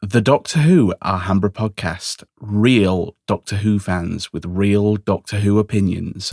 The Doctor Who Alhambra Podcast. Real Doctor Who fans with real Doctor Who opinions.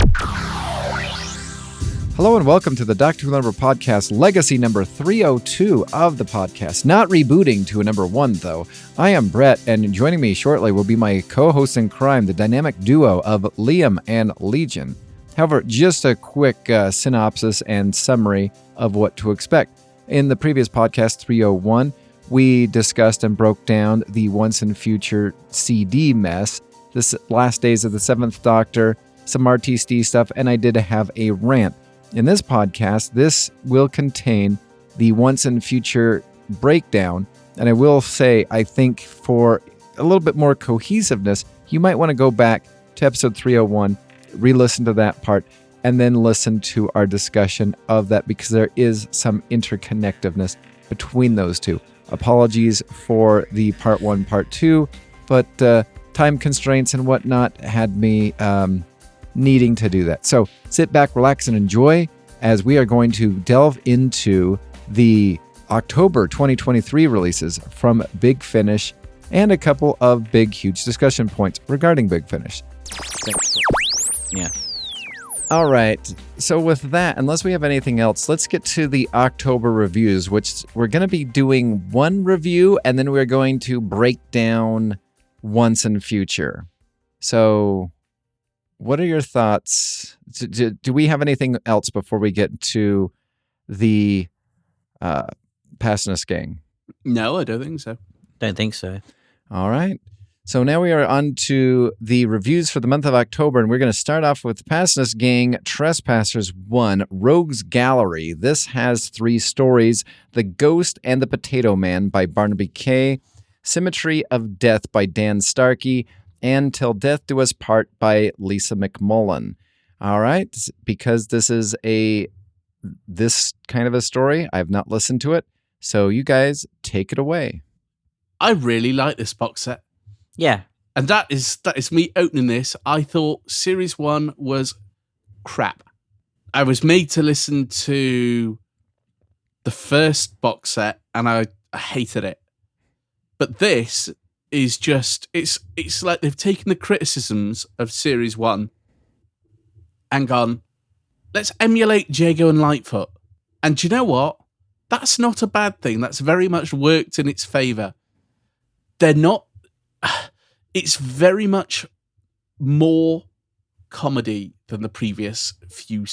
Hello and welcome to the Doctor Who Alhambra Podcast, legacy number 302 of the podcast. Not rebooting to a number 1, though. I am Brett, and joining me shortly will be my co-host in crime, the dynamic duo of Liam and Legion. However, just a quick synopsis and summary of what to expect. In the previous podcast, 301, we discussed and broke down the Once and Future CD mess, the last days of the 7th Doctor, some RTSD stuff, and I did have a rant. In this podcast, this will contain the Once and Future breakdown, and I will say, I think for a little bit more cohesiveness, you might want to go back to episode 301, re-listen to that part, and then listen to our discussion of that because there is some interconnectiveness between those two. Apologies for the part 1, part 2, but time constraints and whatnot had me needing to do that. So sit back, relax, and enjoy as we are going to delve into the October 2023 releases from Big Finish and a couple of big, huge discussion points regarding Big Finish. Thanks. Yeah. All right. So with that, unless we have anything else, let's get to the October reviews, which we're going to be doing one review and then we're going to break down Once and Future. So what are your thoughts? Do we have anything else before we get to the Paternoster Gang? No, I don't think so. Don't think so. All right. So now we are on to the reviews for the month of October, and we're going to start off with Paternoster Gang Trespassers 1, Rouges Gallery. This has 3 stories, The Ghost and the Potato Man by Barnaby Kay, Symmetry of Death by Dan Starkey, and Till Death Do Us Part by Lisa McMullen. All right, because this is this kind of a story, I've not listened to it, so you guys take it away. I really like this box set. Yeah. And that is me opening this. I thought Series 1 was crap. I was made to listen to the first box set, and I hated it. But this is just, it's like they've taken the criticisms of Series 1 and gone, let's emulate Jago and Lightfoot. And do you know what? That's not a bad thing. That's very much worked in its favour. They're not... It's very much more comedy than the previous few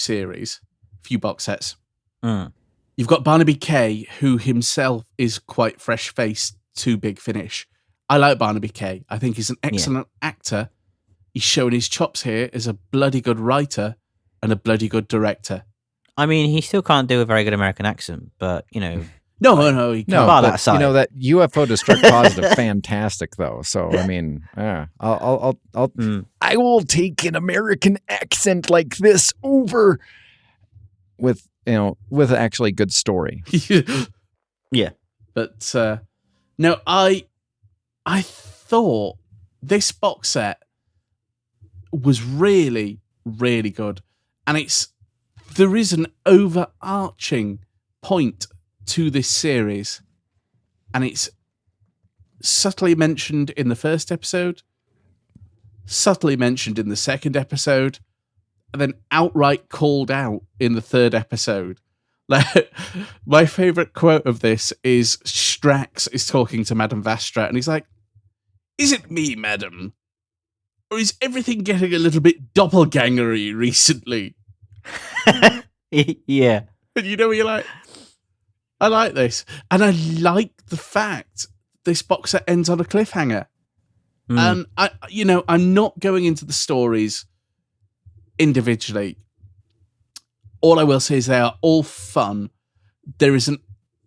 box sets. Mm. You've got Barnaby Kay, who himself is quite fresh-faced to Big Finish. I like Barnaby Kay. I think he's an excellent actor. He's showing his chops here as a bloody good writer and a bloody good director. I mean, he still can't do a very good American accent, but, you know... No, he can't. No, Bar but, that side. you know, that UFO destruct positive, fantastic, though. So, I mean, I will take an American accent like this over with actually good story. Yeah. But, no, I thought this box set was really, really good. And there is an overarching point to this series, and it's subtly mentioned in the first episode, subtly mentioned in the second episode, and then outright called out in the third episode. Like, my favourite quote of this is Strax is talking to Madame Vastra, and he's like, "Is it me, madam? Or is everything getting a little bit doppelgangery recently?" Yeah. And you know what you're like? I like this. And I like the fact this box set ends on a cliffhanger. And I'm not going into the stories individually. All I will say is they are all fun. There is an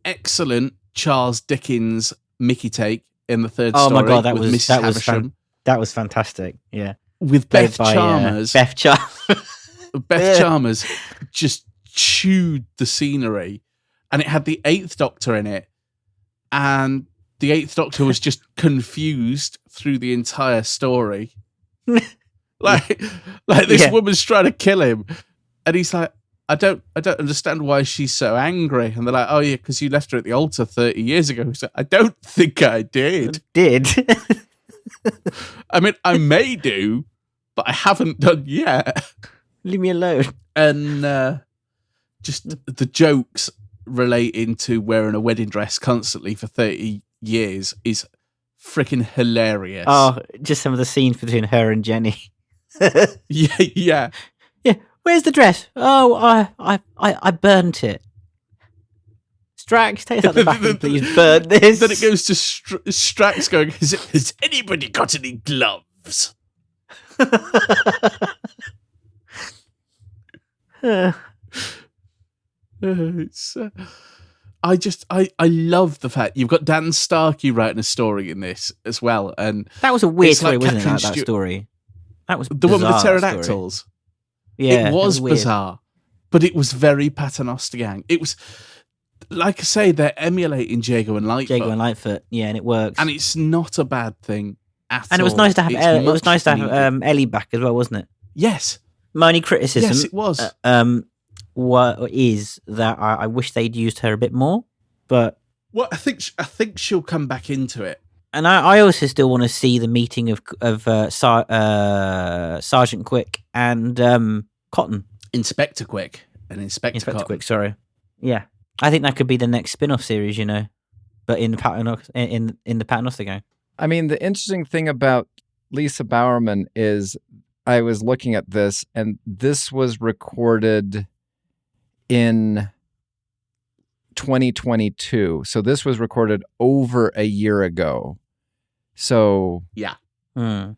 excellent Charles Dickens Mickey take in the third story. Oh my God, that with was Mrs. Havisham. That was fantastic. Yeah. With Beth Chalmers. Beth Chalmers just chewed the scenery. And it had the 8th Doctor in it. And the 8th Doctor was just confused through the entire story. like this woman's trying to kill him. And he's like, I don't understand why she's so angry. And they're like, oh yeah, because you left her at the altar 30 years ago. So I don't think I did. I mean, I may do, but I haven't done yet. Leave me alone. And just the jokes relating to wearing a wedding dress constantly for 30 years is freaking hilarious. Oh, just some of the scenes between her and Jenny. Yeah. Where's the dress? Oh, I burnt it. Strax, take out the back and please burn this. Then it goes to Strax going, has anybody got any gloves? I love the fact you've got Dan Starkey writing a story in this as well, and that was a weird story, like wasn't it? Catherine That story. That was the one with the bizarre pterodactyls. story. Yeah, it was bizarre, but it was very Paternoster Gang. It was, like I say, they're emulating Jago and Lightfoot. Jago and Lightfoot, yeah, and it works. And it's not a bad thing at all. And it was nice to have Ellie back as well, wasn't it? Yes. My only criticism, yes, it was. Is that I wish they'd used her a bit more, but well, I think she'll come back into it. And I also still want to see the meeting of Sergeant Quick and Cotton. Inspector Quick and Inspector Cotton. Quick, sorry. Yeah. I think that could be the next spin-off series, but in the Paternoster Gang. I mean, the interesting thing about Lisa Bowerman is I was looking at this, and this was recorded in 2022. So this was recorded over a year ago. So yeah, I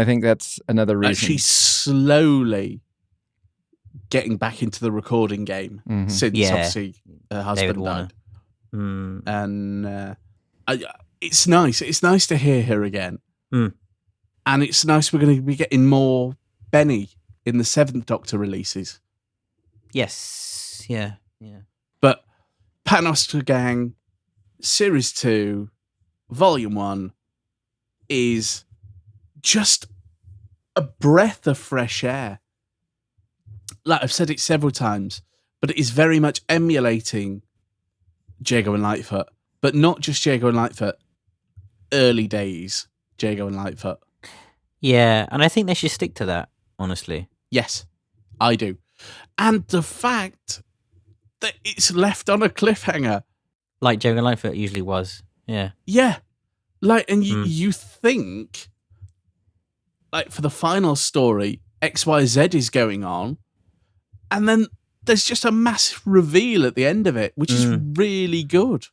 think that's another reason. She's slowly getting back into the recording game since obviously her husband died. And it's nice. It's nice to hear her again. And it's nice we're going to be getting more Benny in the 7th Doctor releases. Yes. Yeah. But Paternoster Gang Series 2 Volume 1 is just a breath of fresh air. Like I've said it several times, but it is very much emulating Jago and Lightfoot, but not just Jago and Lightfoot, early days Jago and Lightfoot. Yeah, and I think they should stick to that, honestly. Yes, I do. And the fact that it's left on a cliffhanger. Like Jago and Lightfoot usually was. Yeah. Yeah. Like, and you think, like, for the final story, XYZ is going on, and then there's just a massive reveal at the end of it, which is really good.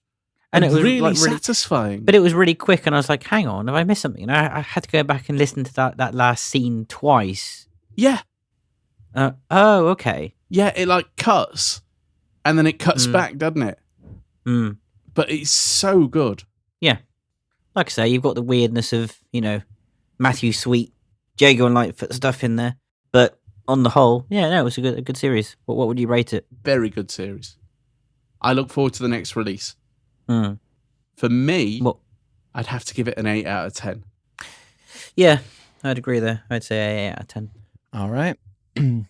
And it was really satisfying. But it was really quick, and I was like, hang on, have I missed something? And I had to go back and listen to that last scene twice. Yeah. Oh, okay. Yeah, it, like, cuts, and then it cuts back, doesn't it? But it's so good. Yeah. Like I say, you've got the weirdness of, Matthew Sweet, Jago and Lightfoot stuff in there. But on the whole, yeah, no, it was a good series. What would you rate it? Very good series. I look forward to the next release. For me, I'd have to give it an 8 out of 10. Yeah, I'd agree there. I'd say 8 out of 10. All right. And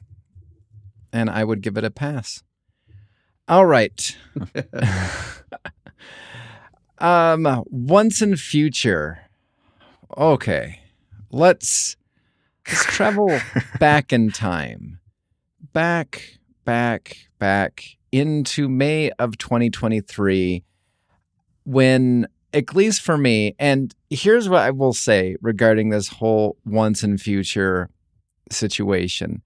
I would give it a pass. All right. Once in Future. Okay. Let's travel back in time. Back into May of 2023, when, at least for me, and here's what I will say regarding this whole Once in Future situation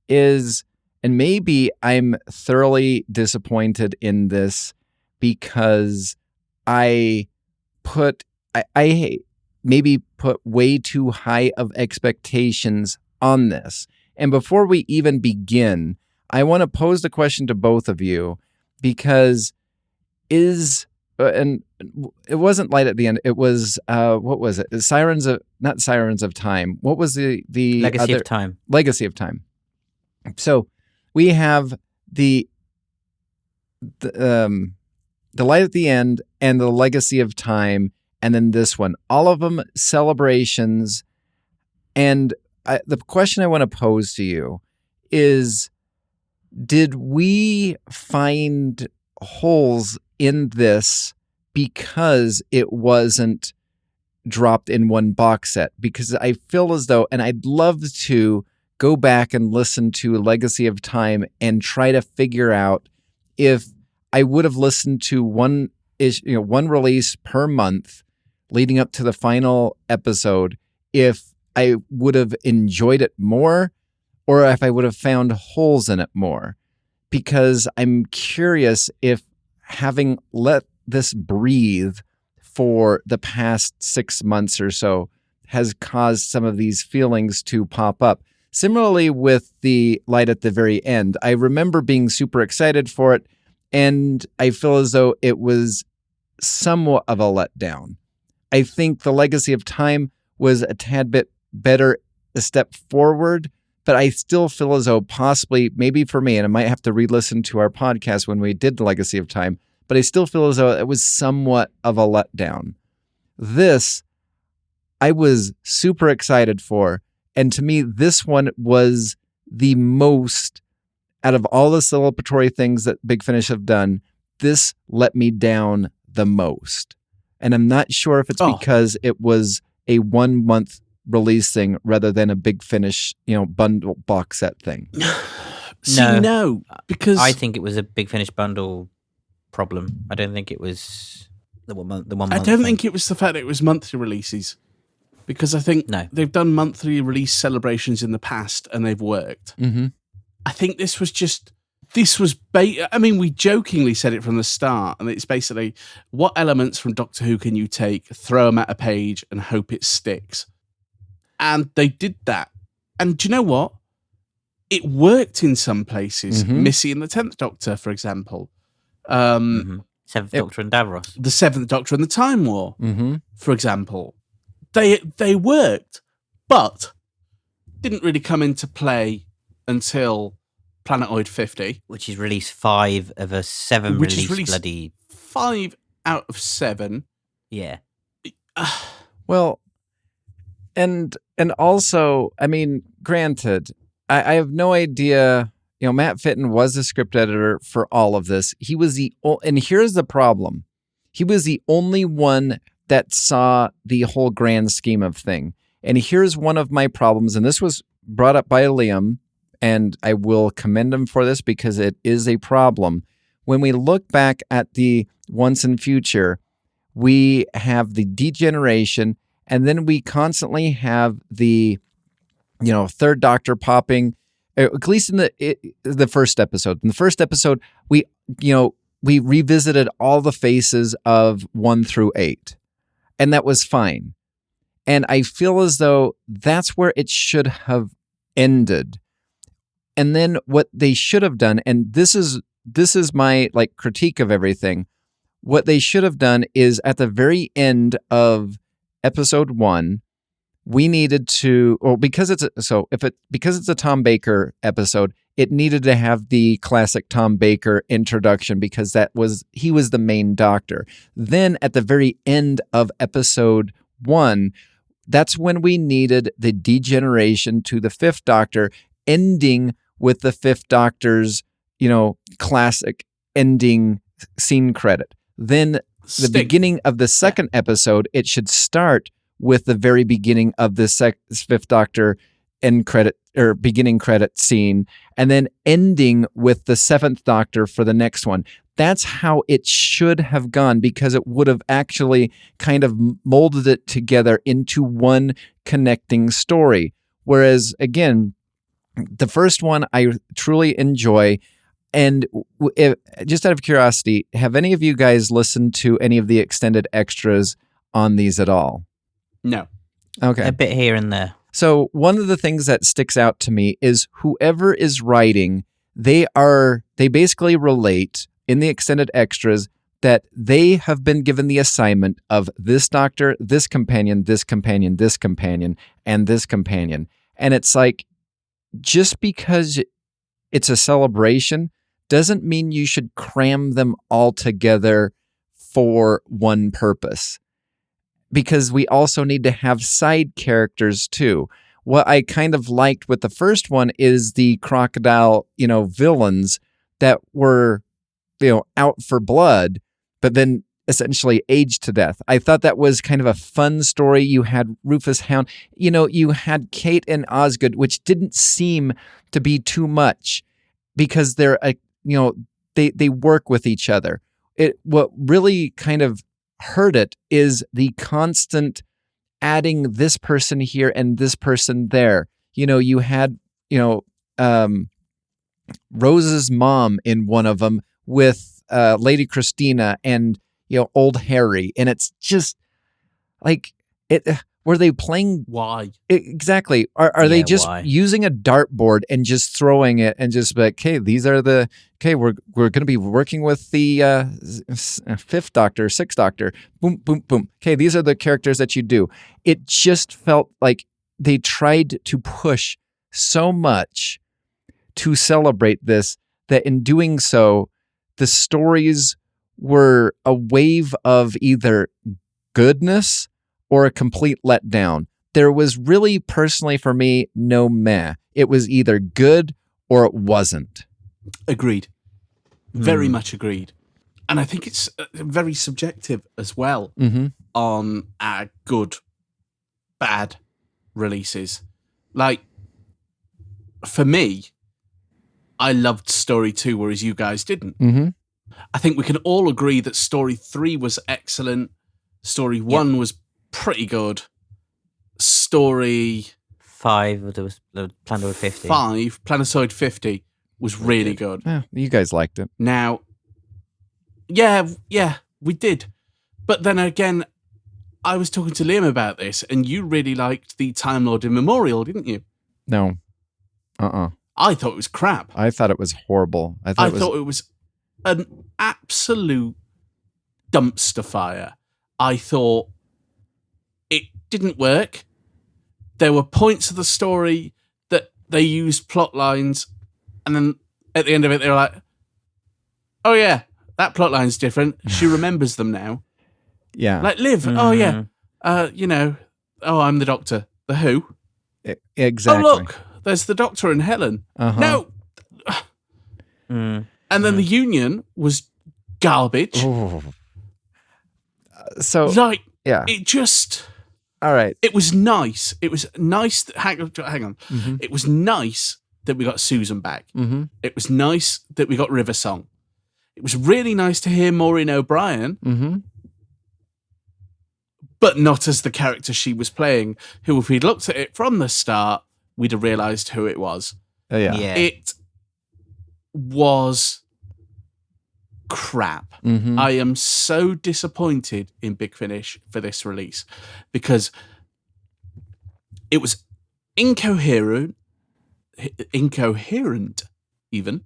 is, and maybe I'm thoroughly disappointed in this because I maybe put way too high of expectations on this. And before we even begin, I want to pose the question to both of you, because and it wasn't light at the end. It was what was it? Not Sirens of Time. What was the Legacy of Time? Legacy of Time. So we have the light at the end and the Legacy of Time, and then this one. All of them celebrations. And the question I want to pose to you is, did we find holes in this because it wasn't dropped in one box set? Because I feel as though, and I'd love to go back and listen to Legacy of Time and try to figure out if I would have listened to one release per month leading up to the final episode, if I would have enjoyed it more or if I would have found holes in it more. Because I'm curious if, having let this breathe for the past 6 months or so, has caused some of these feelings to pop up. Similarly with the light at the very end, I remember being super excited for it, and I feel as though it was somewhat of a letdown. I think the Legacy of Time was a tad bit better, a step forward, but I still feel as though possibly, maybe for me, and I might have to re-listen to our podcast when we did the Legacy of Time, but I still feel as though it was somewhat of a letdown. This, I was super excited for, and to me, this one was the most, out of all the celebratory things that Big Finish have done, this let me down the most. And I'm not sure if it's because it was a 1 month release thing rather than a Big Finish, bundle box set thing. No, because I think it was a Big Finish bundle problem. I don't think it was the one month. I don't think it was the fact that it was monthly releases, because I think they've done monthly release celebrations in the past and they've worked. Mm-hmm. I think this was I mean, we jokingly said it from the start, and it's basically, what elements from Doctor Who can you take, throw them at a page, and hope it sticks? And they did that. And do you know what? It worked in some places. Mm-hmm. Missy and the 10th Doctor, for example. Seventh Doctor and Davros. The 7th Doctor and the Time War, Mm-hmm. for example. They worked, but didn't really come into play until Planetoid 50. Which is release 5 of a 7 release bloody... 5 out of 7. Yeah. Well, and also, I mean, granted, I have no idea. Matt Fitton was the script editor for all of this. He was and here's the problem. He was the only one that saw the whole grand scheme of thing. And here's one of my problems, and this was brought up by Liam, and I will commend him for this because it is a problem. When we look back at the Once and Future, we have the degeneration, and then we constantly have the, Third Doctor popping, at least in the first episode. In the first episode, we revisited all the faces of 1 through 8, and that was fine. And I feel as though that's where it should have ended. And then what they should have done, and this is my critique of everything, what they should have done is at the very end of episode 1, we needed to, because it's a Tom Baker episode, it needed to have the classic Tom Baker introduction because he was the main Doctor. Then at the very end of episode 1, that's when we needed the degeneration to the 5th Doctor, ending with the 5th Doctor's, classic ending scene credit. Then the beginning of the second episode, it should start with the very beginning of the 5th Doctor end credit or beginning credit scene, and then ending with the 7th Doctor for the next one. That's how it should have gone, because it would have actually kind of molded it together into one connecting story. Whereas, again, the first one I truly enjoy. And just out of curiosity, have any of you guys listened to any of the extended extras on these at all? No. Okay. A bit here and there. So one of the things that sticks out to me is whoever is writing, they basically relate in the extended extras that they have been given the assignment of this Doctor, this companion, this companion, this companion, and this companion. And it's like, just because it's a celebration doesn't mean you should cram them all together for one purpose. Because we also need to have side characters too. what I kind of liked with the first one is the crocodile, villains that were, out for blood, but then essentially aged to death. I thought that was kind of a fun story. You had Rufus Hound, you had Kate and Osgood, which didn't seem to be too much because they're, they work with each other. What really kind of hurt it is the constant adding this person here and this person there. You had, Rose's mom in one of them with Lady Christina and, old Harry. And it's just like, were they playing? Why? Exactly. Are they just using a dartboard and just throwing it and just like, okay, we're going to be working with the fifth Doctor, sixth Doctor. Boom, boom, boom. Okay, these are the characters that you do. It just felt like they tried to push so much to celebrate this that in doing so, the stories were a wave of either goodness or a complete letdown. There was really, personally for me, no meh. It was either good or it wasn't. Agreed. Very much agreed. And I think it's very subjective as well on good, bad releases. Like, for me, I loved Story 2, whereas you guys didn't. I think we can all agree that Story 3 was excellent. Story 1 was pretty good. Story 5, there was the Planetoid 50. 5, Planetoid 50 was really good. Yeah, you guys liked it. Now, yeah, we did. But then again, I was talking to Liam about this, and you really liked the Time Lord in Memorial, didn't you? No. I thought it was crap. I thought it was horrible. I thought it was an absolute dumpster fire. I thought it didn't work. There were points of the story that they used plot lines, and then at the end of it, they were like, oh yeah, that plot line's different. She remembers them now. Yeah. Like Liv, oh yeah. I'm the Doctor. The Who? Exactly. Oh look, there's the Doctor and Helen. No. And then the Union was garbage. So, like, yeah. It just... All right. It was nice. It was nice. Hang on. It was nice that we got Susan back. It was nice that we got River Song. It was really nice to hear Maureen O'Brien, but not as the character she was playing, who, if we'd looked at it from the start, we'd have realised who it was. Yeah. It was crap. I am so disappointed in Big Finish for this release because it was incoherent even.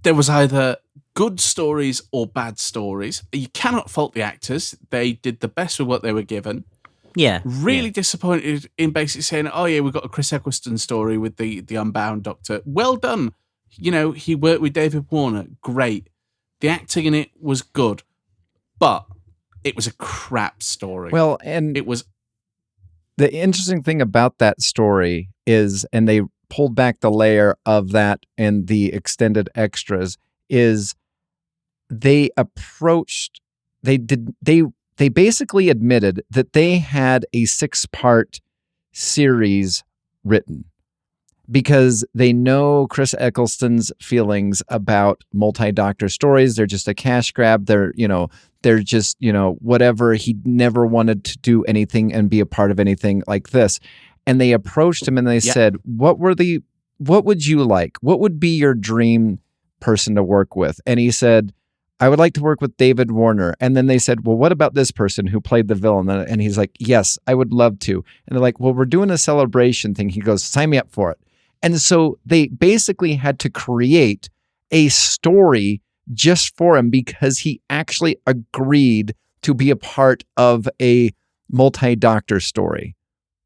There was either good stories or bad stories. You cannot fault the actors. They did the best with what they were given. Yeah. Really disappointed in basically saying, oh yeah, we've got a Chris Eccleston story with the Unbound Doctor. Well done. He worked with David Warner. Great. The acting in it was good. But it was a crap story. Well, and it was... The interesting thing about that story is, and they pulled back the layer of that and the extended extras, is they basically admitted that they had a 6-part series written because they know Chris Eccleston's feelings about multi-Doctor stories. They're just a cash grab. They're just, whatever. He never wanted to do anything and be a part of anything like this. And they approached him and they said, what would you like? What would be your dream person to work with? And he said, I would like to work with David Warner. And then they said, well, what about this person who played the villain? And he's like, yes, I would love to. And they're like, well, we're doing a celebration thing. He goes, sign me up for it. And so they basically had to create a story just for him because he actually agreed to be a part of a multi-Doctor story.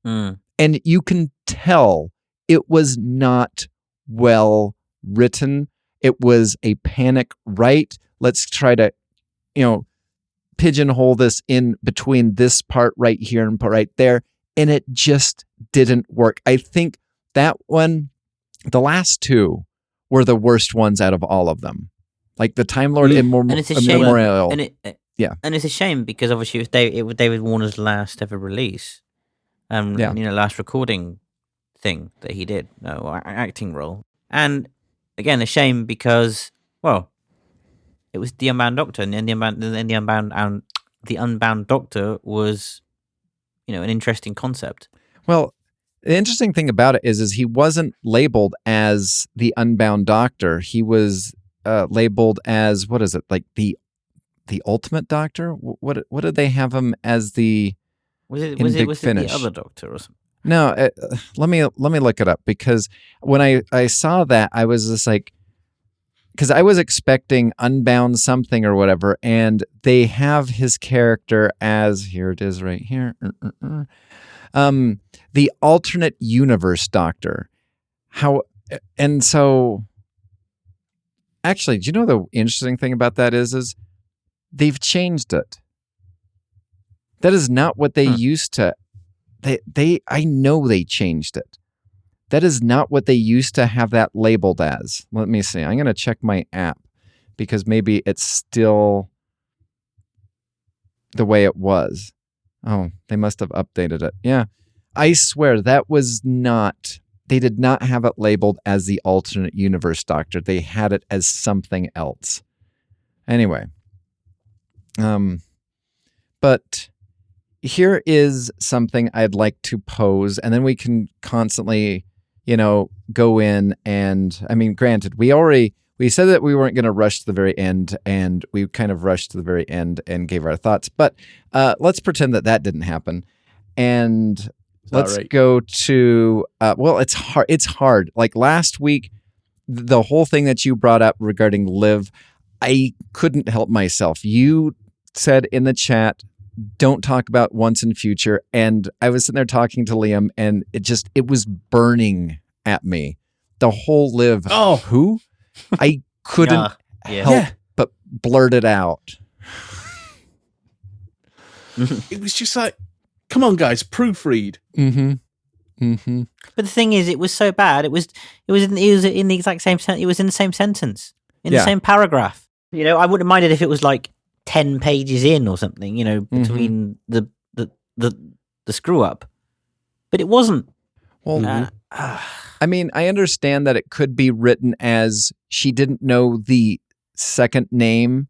And you can tell it was not well written. It was a panic write. Let's try to, pigeonhole this in between this part right here and part right there. and it just didn't work. I think that one, the last two, were the worst ones out of all of them. Like the Time Lord and it's a shame. Immemorial. And it's a shame because obviously it was David Warner's last ever release, last recording thing that he did, acting role. And again, a shame because, well, it was the Unbound Doctor, and the Unbound Doctor was, an interesting concept. Well, the interesting thing about it is he wasn't labeled as the Unbound Doctor. He was labeled as, what is it, like the Ultimate Doctor? What did they have him as the? Was it the other Doctor or something? No, let me look it up, because when I saw that, I was just like, because I was expecting Unbound something or whatever, and they have his character as, here it is right here, the Alternate Universe Doctor. And so, actually, do you know the interesting thing about that is they've changed it. That is not what they used to. I know they changed it. That is not what they used to have that labeled as. Let me see. I'm going to check my app, because maybe it's still the way it was. Oh, they must have updated it. Yeah. I swear that was not, they did not have it labeled as the Alternate Universe Doctor. They had it as something else. Anyway. But here is something I'd like to pose, and then we can constantly, go in and, I mean, granted, we said that we weren't going to rush to the very end, and we kind of rushed to the very end and gave our thoughts, but let's pretend that didn't happen. And let's go to, it's hard. It's hard. Like last week, the whole thing that you brought up regarding Liv, I couldn't help myself. You said in the chat, don't talk about Once and Future. And I was sitting there talking to Liam, and it was burning at me. The whole Liv. Oh, who? I couldn't help but blurt it out. It was just like, come on, guys, proofread. Mm-hmm. Mm-hmm. But the thing is, it was so bad. It was in the exact same sentence. It was in the same sentence, in the same paragraph. I wouldn't have minded if it was like 10 pages in or something, between the screw up, but it wasn't. Well, I mean, I understand that it could be written as she didn't know the second name,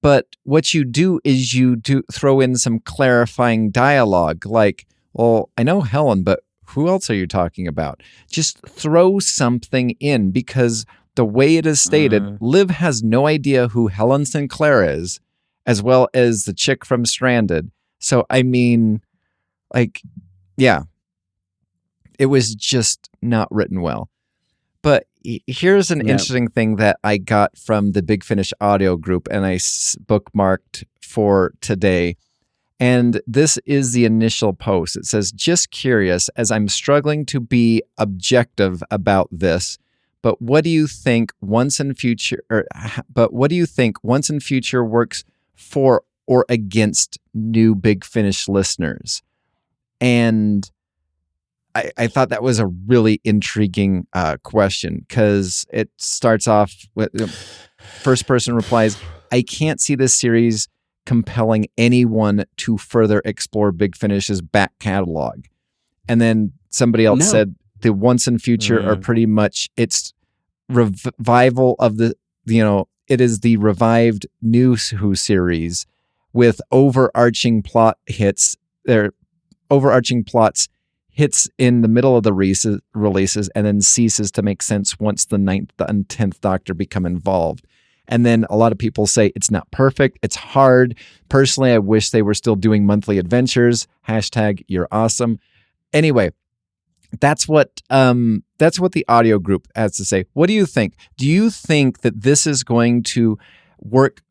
but what you do is you do throw in some clarifying dialogue, like, well, I know Helen, but who else are you talking about? Just throw something in, because the way it is stated, Liv has no idea who Helen Sinclair is, as well as the chick from Stranded. So, I mean, like, yeah, it was just not written well. But here's an interesting thing that I got from the Big Finish audio group, and I bookmarked for today. And this is the initial post. It says, just curious, as I'm struggling to be objective about this, but what do you think Once and Future works for or against new Big Finish listeners? And I thought that was a really intriguing question, because it starts off with first person replies, I can't see this series compelling anyone to further explore Big Finish's back catalog. And then somebody else said the Once and Future are pretty much, it's revival of the, it is the revived new Who series with overarching plot hits. Their overarching plots hits in the middle of the releases and then ceases to make sense once the 9th and 10th Doctor become involved. And then a lot of people say it's not perfect. It's hard. Personally, I wish they were still doing monthly adventures. # you're awesome. Anyway, that's what the audio group has to say. What do you think? Do you think that this is going to work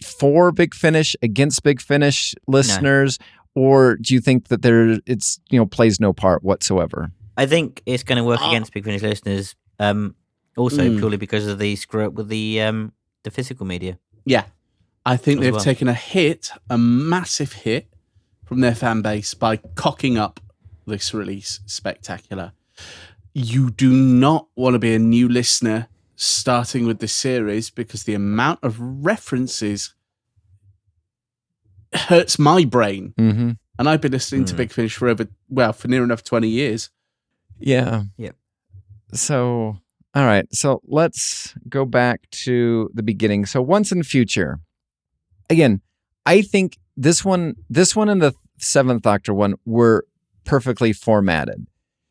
for Big Finish, against Big Finish listeners? No. Or do you think that it's plays no part whatsoever? I think it's going to work against Big Finish listeners. Also purely because of the screw up with the physical media. Yeah, I think they've taken a massive hit from their fan base by cocking up this release spectacular. You do not want to be a new listener starting with this series because the amount of references hurts my brain. Mm-hmm. And I've been listening to Big Finish for near enough 20 years. Yeah. Yep. So, all right. So let's go back to the beginning. So Once and Future. Again, I think this one and the Seventh Doctor one were perfectly formatted.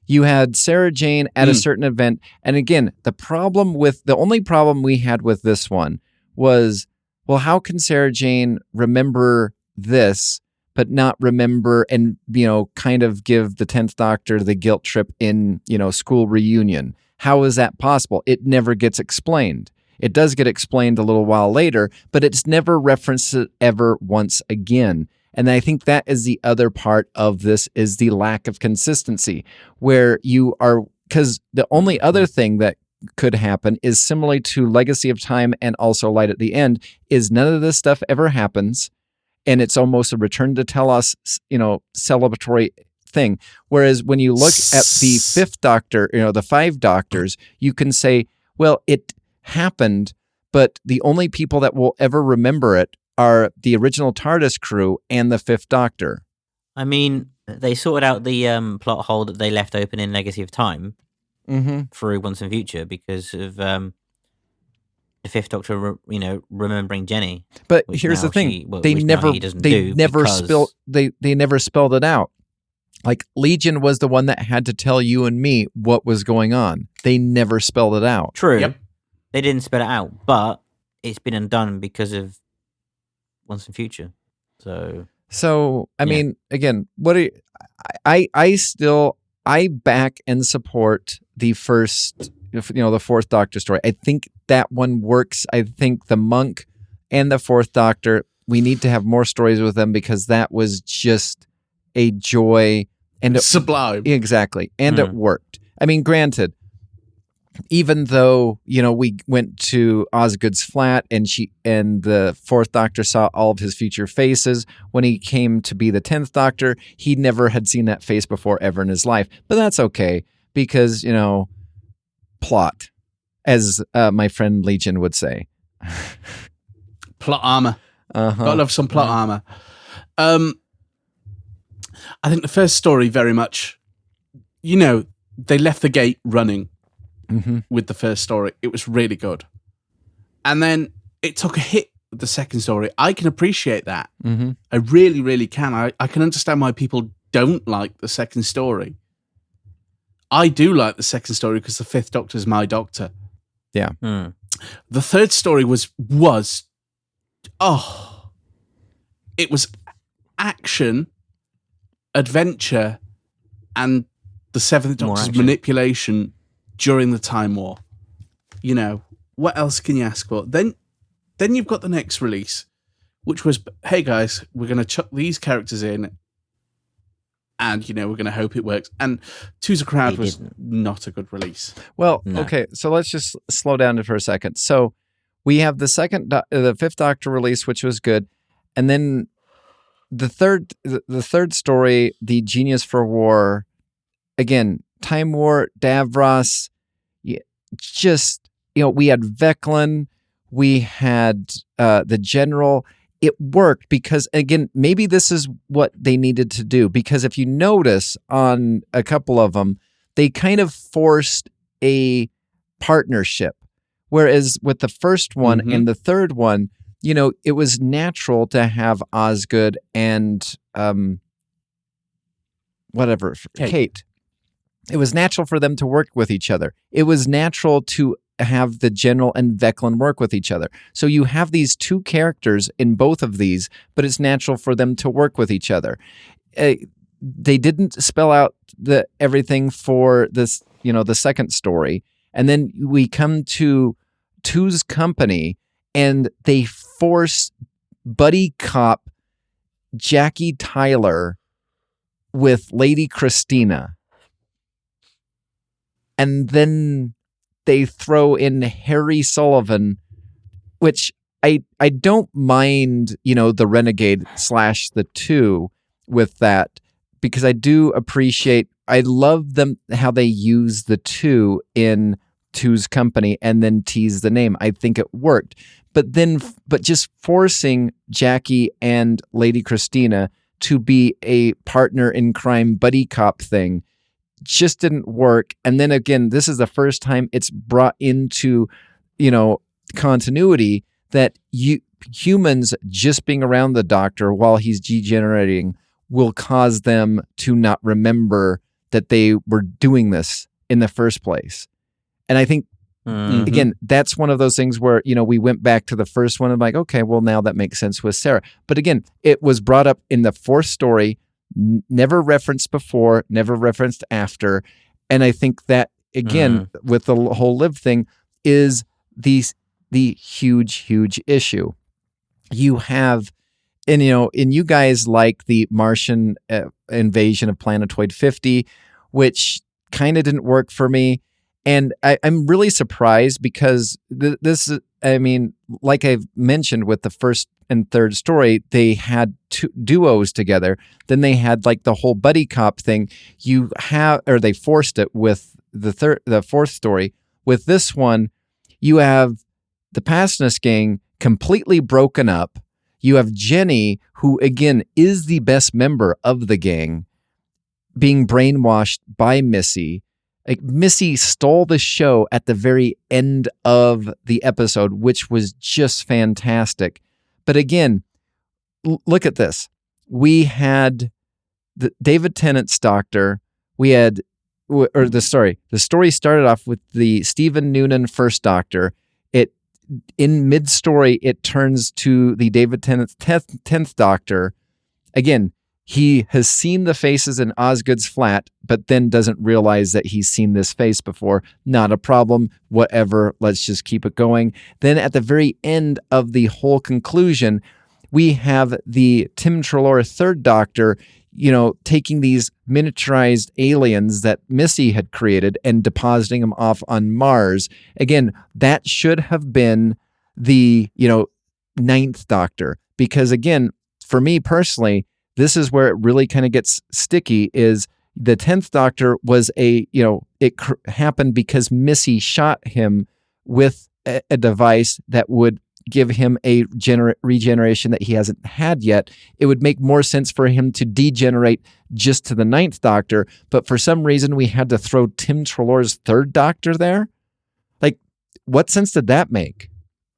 You had Sarah Jane at a certain event. And again, the only problem we had with this one was, well, how can Sarah Jane remember this, but not remember and, kind of give the 10th Doctor the guilt trip in, school reunion? How is that possible? It never gets explained. It does get explained a little while later, but it's never referenced ever once again. And I think that is the other part of this is the lack of consistency where because the only other thing that could happen is similarly to Legacy of Time and also Light at the End is none of this stuff ever happens. And it's almost a return to tell us, celebratory thing. Whereas when you look at the Fifth Doctor, the 5 Doctors, you can say, well, it happened, but the only people that will ever remember it are the original TARDIS crew and the Fifth Doctor. I mean, they sorted out the plot hole that they left open in Legacy of Time through Once and Future because of the Fifth Doctor, remembering Jenny. They never spelled it out. Like Legion was the one that had to tell you and me what was going on. They never spelled it out. True. Yep. They didn't spell it out, but it's been undone because of Once and Future. So I mean, again, I back and support the first, the Fourth Doctor story. I think that one works. I think the Monk and the Fourth Doctor, we need to have more stories with them because that was just a joy and sublime. Exactly. And it worked. I mean, granted, even though, we went to Osgood's flat and the Fourth Doctor saw all of his future faces, when he came to be the 10th Doctor, he never had seen that face before ever in his life. But that's okay because, plot, as my friend Legion would say. Plot armor. Gotta love some plot armor. I think the first story very much, they left the gate running. With the first story. It was really good. And then it took a hit with the second story. I can appreciate that. I really, really can. I can understand why people don't like the second story. I do like the second story because the Fifth Doctor is my Doctor. Yeah. The third story was it was action, adventure, and the Seventh Doctor's manipulation during the Time War. What else can you ask for? Then you've got the next release, which was, hey guys, we're going to chuck these characters in and, we're going to hope it works. And Two's a Crowd was not a good release. Well, okay, so let's just slow down for a second. So we have the Fifth Doctor release, which was good. And then the third story, The Genius for War, again, Time War, Davros, we had Veclan, we had the General. It worked because, again, maybe this is what they needed to do. Because if you notice on a couple of them, they kind of forced a partnership. Whereas with the first one and the third one, it was natural to have Osgood and Kate. It was natural for them to work with each other. It was natural to have the General and Veclan work with each other. So you have these two characters in both of these, but it's natural for them to work with each other. They didn't spell out everything for this, the second story. And then we come to Two's Company and they force buddy cop Jackie Tyler with Lady Christina. And then they throw in Harry Sullivan, which I don't mind, the Renegade / the 2 with that. because I do appreciate, I love them, how they use the two in Two's company and then tease the name. I think it worked. But just forcing Jackie and Lady Christina to be a partner in crime buddy cop thing just didn't work. And then again, this is the first time it's brought into, continuity that humans just being around the Doctor while he's degenerating will cause them to not remember that they were doing this in the first place. And I think, again, that's one of those things where, we went back to the first one and like, okay, well, now that makes sense with Sarah. But again, it was brought up in the fourth story, never referenced before, never referenced after. And I think that, again, with the whole Liv thing is the huge, huge issue. You have, and you guys like the Martian invasion of Planetoid 50, which kind of didn't work for me. And I'm really surprised because this is, like I've mentioned with the first and third story, they had two duos together. Then they had like the whole buddy cop thing. They forced it with the fourth story. With this one, you have the Paternoster Gang completely broken up. You have Jenny, who again is the best member of the gang, being brainwashed by Missy. Like Missy stole the show at the very end of the episode, which was just fantastic. But again, look at this. We had the David Tennant's Doctor. We had, the story started off with the Stephen Noonan First Doctor. In mid-story, it turns to the David Tennant's 10th Doctor. Again, he has seen the faces in Osgood's flat, but then doesn't realize that he's seen this face before. Not a problem. Whatever. Let's just keep it going. Then at the very end of the whole conclusion, we have the Tim Treloar Third Doctor, taking these miniaturized aliens that Missy had created and depositing them off on Mars. Again, that should have been the, 9th Doctor. Because again, for me personally, this is where it really kind of gets sticky, is the 10th Doctor was happened because Missy shot him with a device that would give him a regeneration that he hasn't had yet. It would make more sense for him to degenerate just to the 9th Doctor, but for some reason we had to throw Tim Treloar's Third Doctor there. Like, what sense did that make?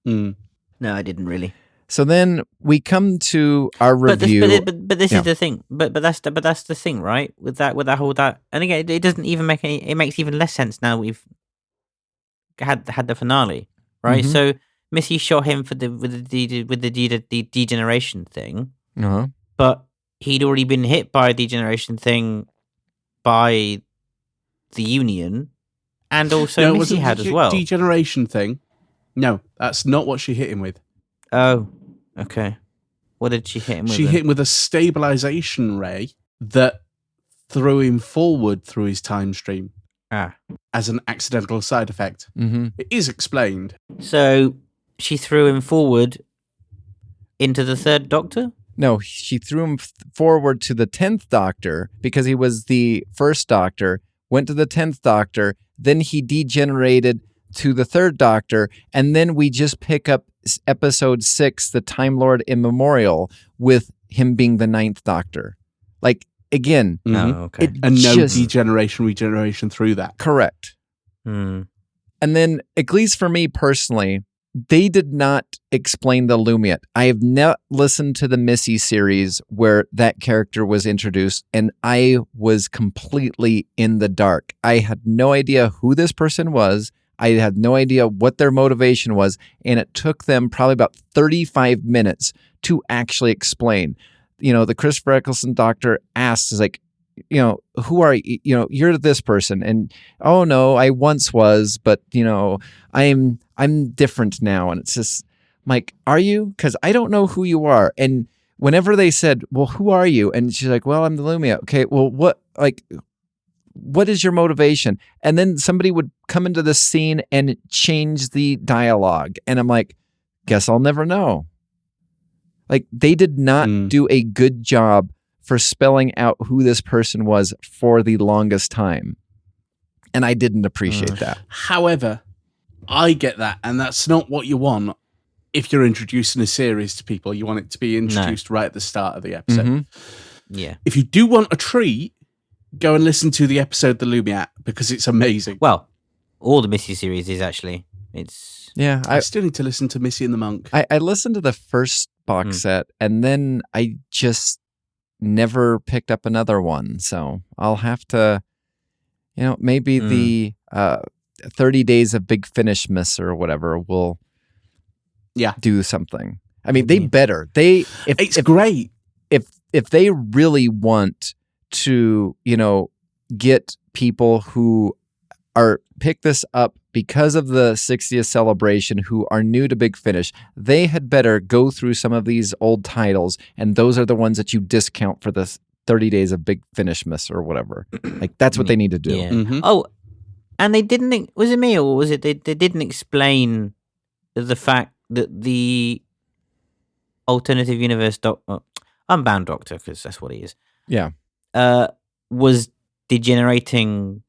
No, I didn't really. So then we come to our review. But this is the thing. But that's the thing, right? With that whole that, and again, it doesn't even make any. It makes even less sense now we've had the finale, right? Mm-hmm. So Missy shot him with the degeneration thing, but he'd already been hit by a degeneration thing by the Union, and also Missy had as well. Degeneration thing. No, that's not what she hit him with. Oh, okay. What did she hit him with? She hit him with a stabilization ray that threw him forward through his time stream as an accidental side effect. Mm-hmm. It is explained. So she threw him forward into the Third Doctor? No, she threw him forward to the 10th Doctor because he was the First Doctor, went to the 10th Doctor, then he degenerated to the Third Doctor, and then we just pick up episode 6, the Time Lord Immemorial, with him being the 9th Doctor. Like, again, okay. And no regeneration through that. Correct. Hmm. And then, at least for me personally, they did not explain the Lumiat. I have not listened to the Missy series where that character was introduced, and I was completely in the dark. I had no idea who this person was. I had no idea what their motivation was, and it took them probably about 35 minutes to actually explain. The Christopher Eccleston Doctor asks, is like, who are you? You're this person, and oh no, I once was, but I'm different now, and it's just like, are you? Because I don't know who you are. And whenever they said, well, who are you? And she's like, well, I'm the Lumia. Okay, well, what is your motivation? And then somebody would come into the scene and change the dialogue. And I'm like, guess I'll never know. Like, they did not do a good job for spelling out who this person was for the longest time. And I didn't appreciate that. However, I get that, and that's not what you want if you're introducing a series to people. You want it to be introduced right at the start of the episode. Mm-hmm. Yeah. If you do want a treat, go and listen to the episode The Lumiat, because it's amazing. Well, all the Missy series is actually. Yeah, I still need to listen to Missy and the Monk. I listened to the first box set, and then I just never picked up another one. So I'll have to, maybe the 30 Days of Big Finishmas or whatever will do something. I mean, they better. It's great. If they really want to, get people who are pick this up because of the 60th celebration who are new to Big Finish, they had better go through some of these old titles, and those are the ones that you discount for the 30 Days of Big Finishmas or whatever. Like, that's what they need to do. Yeah. Mm-hmm. Oh, and they didn't. Was it me, or was it they didn't explain the fact that the alternative universe Unbound Doctor, because that's what he is. Yeah. Was degenerating.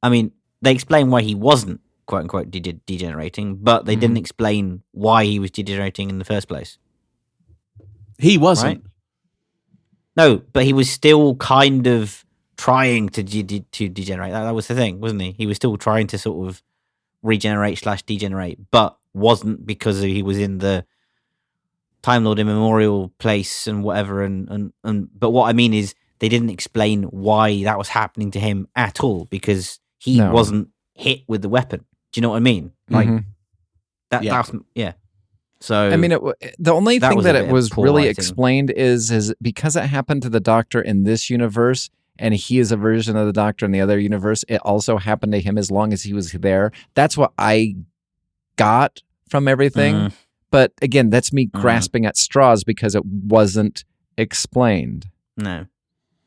I mean, they explained why he wasn't, quote unquote, degenerating, but they didn't explain why he was degenerating in the first place. He wasn't. Right? No, but he was still kind of trying to degenerate. That was the thing, wasn't he? He was still trying to sort of regenerate/degenerate, but wasn't, because he was in the Time Lord Immemorial place and whatever. And but what I mean is, they didn't explain why that was happening to him at all, because he wasn't hit with the weapon. Do you know what I mean? Like that's So I mean, the only thing that it was really explained is because it happened to the Doctor in this universe, and he is a version of the Doctor in the other universe, it also happened to him as long as he was there. That's what I got from everything. But again, that's me grasping at straws because it wasn't explained. No.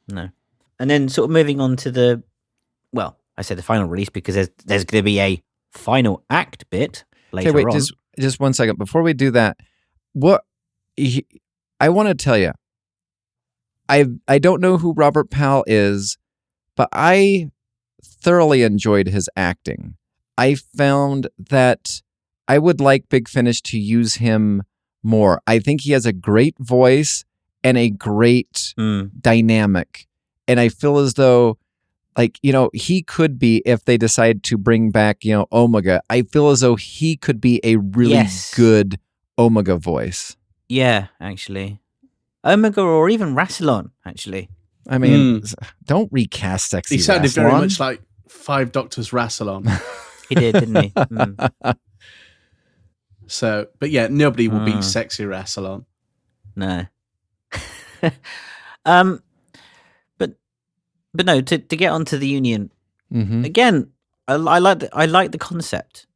And then sort of moving on to the final release, because there's going to be a final act bit later on. Just 1 second. Before we do that, I want to tell you, I don't know who Robert Powell is, but I thoroughly enjoyed his acting. I found that I would like Big Finish to use him more. I think he has a great voice and a great dynamic. And I feel as though, he could be, if they decide to bring back, Omega, I feel as though he could be a really good Omega voice. Yeah, actually. Omega, or even Rassilon, actually. I mean, don't recast sexy Rassilon. He sounded very much like Five Doctors Rassilon. He did, didn't he? So, but yeah, nobody will beat sexy Rassilon. No. But no, to get onto the Union again, I like the concept.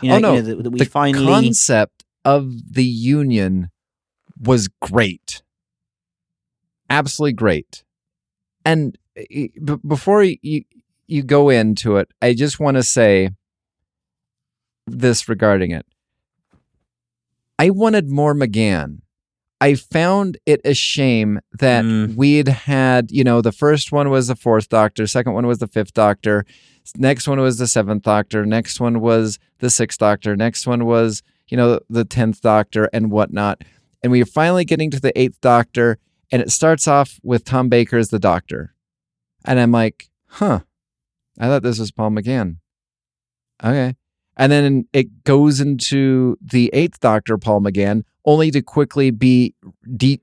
That we finally, the concept of the Union was great, absolutely great. And before you go into it, I just want to say this regarding it. I wanted more McGann. I found it a shame that we'd had, the first one was the fourth Doctor, second one was the fifth Doctor, next one was the seventh Doctor, next one was the sixth Doctor, next one was, the 10th Doctor and whatnot. And we were finally getting to the 8th Doctor, and it starts off with Tom Baker as the Doctor. And I'm like, I thought this was Paul McGann. Okay. And then it goes into the 8th Doctor, Paul McGann, only to quickly be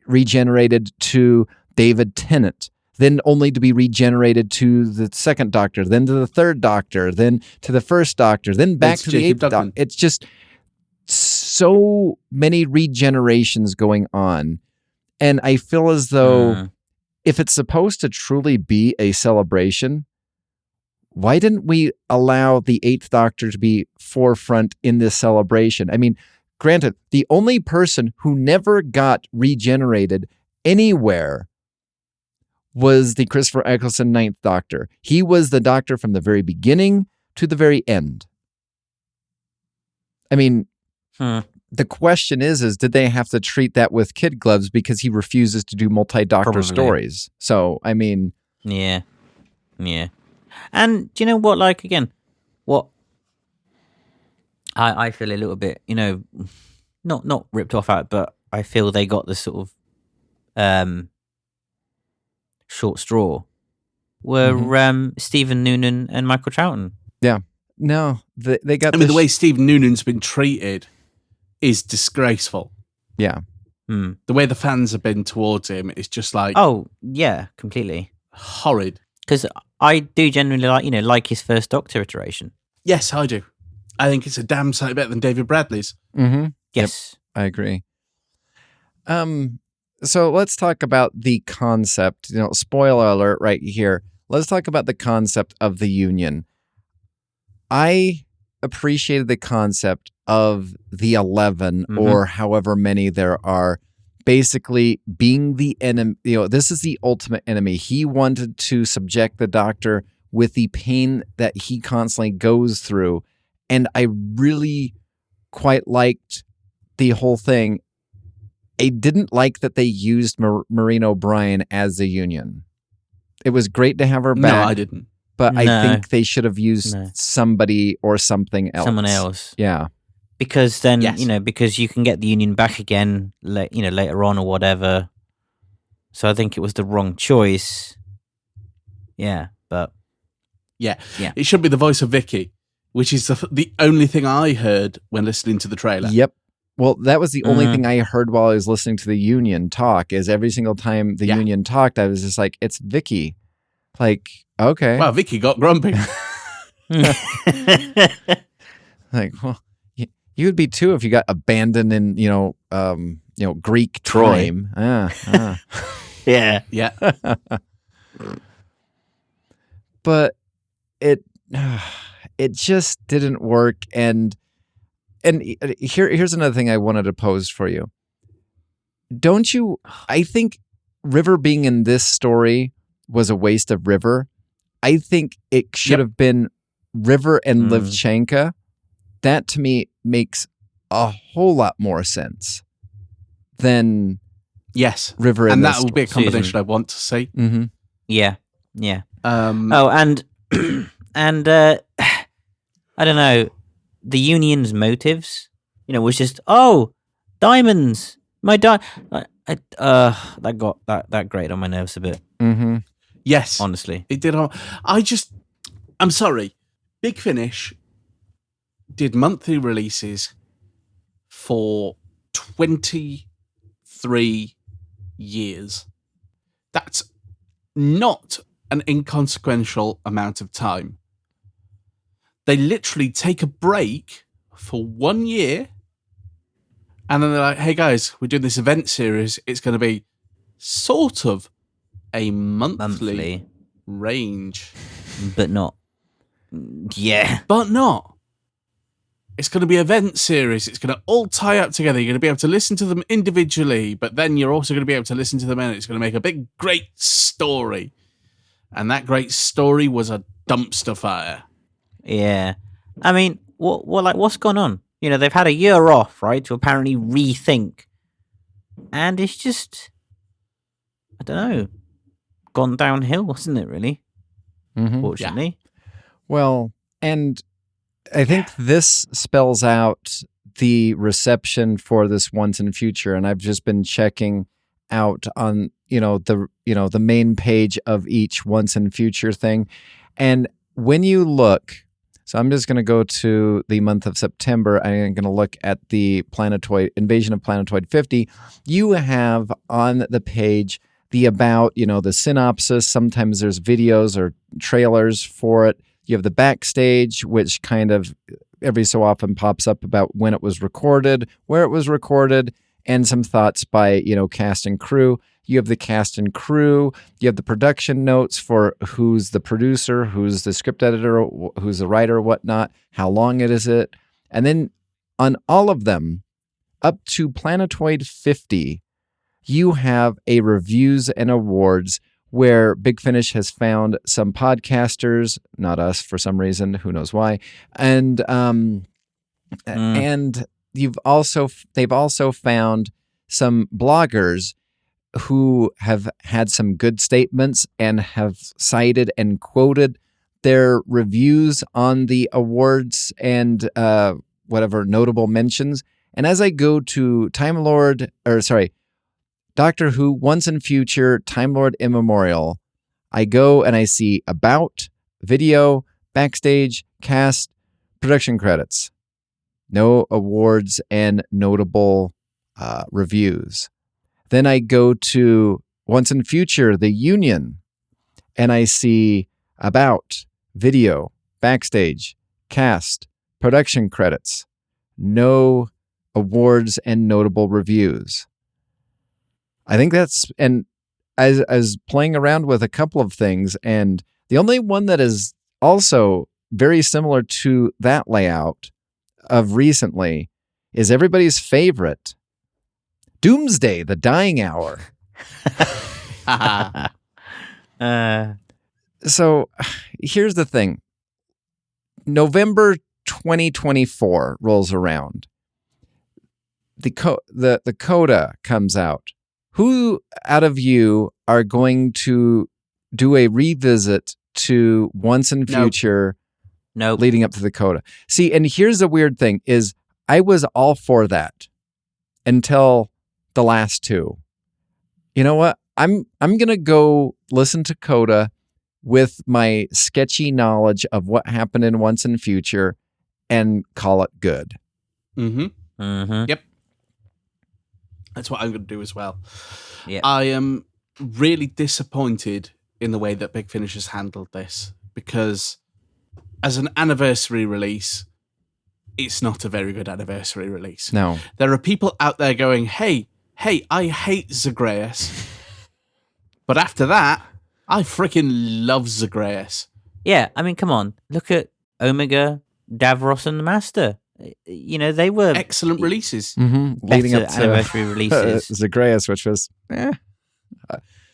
regenerated to David Tennant, then only to be regenerated to the second Doctor, then to the third Doctor, then to the first Doctor, then back to the 8th Doctor. It's just so many regenerations going on. And I feel as though if it's supposed to truly be a celebration, why didn't we allow the 8th Doctor to be forefront in this celebration? I mean, granted, the only person who never got regenerated anywhere was the Christopher Eccleston 9th Doctor. He was the Doctor from the very beginning to the very end. I mean, the question is did they have to treat that with kid gloves because he refuses to do multi-doctor Probably. stories? So, I mean... Yeah. And do you know what, like, again, what I feel a little bit, not ripped off at, but I feel they got the sort of short straw were Stephen Noonan and Michael Troughton. Yeah. No, they got the way Stephen Noonan's been treated is disgraceful. Yeah. Mm. The way the fans have been towards him is just like... Oh, yeah, completely. Horrid. Because I do genuinely like his first Doctor iteration. Yes, I do. I think it's a damn sight better than David Bradley's. Mm-hmm. Yes. Yep, I agree. So let's talk about the concept. Spoiler alert right here. Let's talk about the concept of the Union. I appreciated the concept of the 11 or however many there are, basically being the enemy. This is the ultimate enemy. He wanted to subject the Doctor with the pain that he constantly goes through. And I really quite liked the whole thing. I didn't like that they used Maureen O'Brien as the Union. It was great to have her back. No, I didn't. But I think they should have used somebody or something else. Someone else. Yeah. Because then, because you can get the Union back again, later on or whatever. So I think it was the wrong choice. Yeah, but... Yeah. It should be the voice of Vicky, which is the only thing I heard when listening to the trailer. Yep. Well, that was the only thing I heard while I was listening to the Union talk, is every single time the Union talked, I was just like, it's Vicky. Like, okay. Wow, Vicky got grumpy. Like, well, you would be too if you got abandoned in, Greek time. Yeah. Yeah. But it just didn't work. And here's another thing I wanted to pose for you. Don't you? I think River being in this story was a waste of River. I think it should have been River and Livchenko. That to me makes a whole lot more sense than River and that will be a combination I want to see. Mm-hmm. Yeah. And I don't know, the Union's motives, was just diamonds. That got that grated on my nerves a bit. Mm-hmm. Yes, honestly, it did. I'm sorry. Big Finish did monthly releases for 23 years. That's not an inconsequential amount of time. They literally take a break for 1 year, and then they're like, hey guys, we're doing this event series. It's going to be sort of a monthly range. But not. Yeah. But not. It's going to be event series. It's going to all tie up together. You're going to be able to listen to them individually, but then you're also going to be able to listen to them and it's going to make a big, great story. And that great story was a dumpster fire. Yeah. I mean, what's gone on? They've had a year off, right, to apparently rethink. And it's just, I don't know, gone downhill, wasn't it, really? Fortunately. Yeah. Well, and I think this spells out the reception for this Once and Future, and I've just been checking out on the main page of each Once and Future thing, and when you look, so I'm just going to go to the month of September. I'm going to look at the Invasion of Planetoid 50. You have on the page the about, the synopsis. Sometimes there's videos or trailers for it. You have the backstage, which kind of every so often pops up about when it was recorded, where it was recorded, and some thoughts by, cast and crew. You have the cast and crew. You have the production notes for who's the producer, who's the script editor, who's the writer, whatnot, how long it is it. And then on all of them, up to Planetoid 50, you have a reviews and awards where Big Finish has found some podcasters, not us for some reason, who knows why, and they've also found some bloggers who have had some good statements and have cited and quoted their reviews on the awards and whatever notable mentions. And as I go to Doctor Who Once and Future, Time Lord Immemorial, I go and I see About, Video, Backstage, Cast, Production Credits. No awards and notable reviews. Then I go to Once and Future, The Union, and I see About, Video, Backstage, Cast, Production Credits. No awards and notable reviews. I think that's, and I was playing around with a couple of things, and the only one that is also very similar to that layout of recently is everybody's favorite, Doomsday, The Dying Hour. So here's the thing. November 2024 rolls around. The coda comes out. Who out of you are going to do a revisit to Once and Future leading up to the coda? See, and here's the weird thing is I was all for that until the last two. You know what? I'm going to go listen to coda with my sketchy knowledge of what happened in Once and Future and call it good. Mm-hmm. Mm-hmm. Yep. That's what I'm going to do as well. Yeah. I am really disappointed in the way that Big Finish has handled this because as an anniversary release, it's not a very good anniversary release. No. There are people out there going, hey, I hate Zagreus. But after that, I freaking love Zagreus. Yeah, I mean, come on. Look at Omega, Davros, and the Master. You know, they were excellent releases. Mm-hmm. Leading up to anniversary releases. Zagreus, which was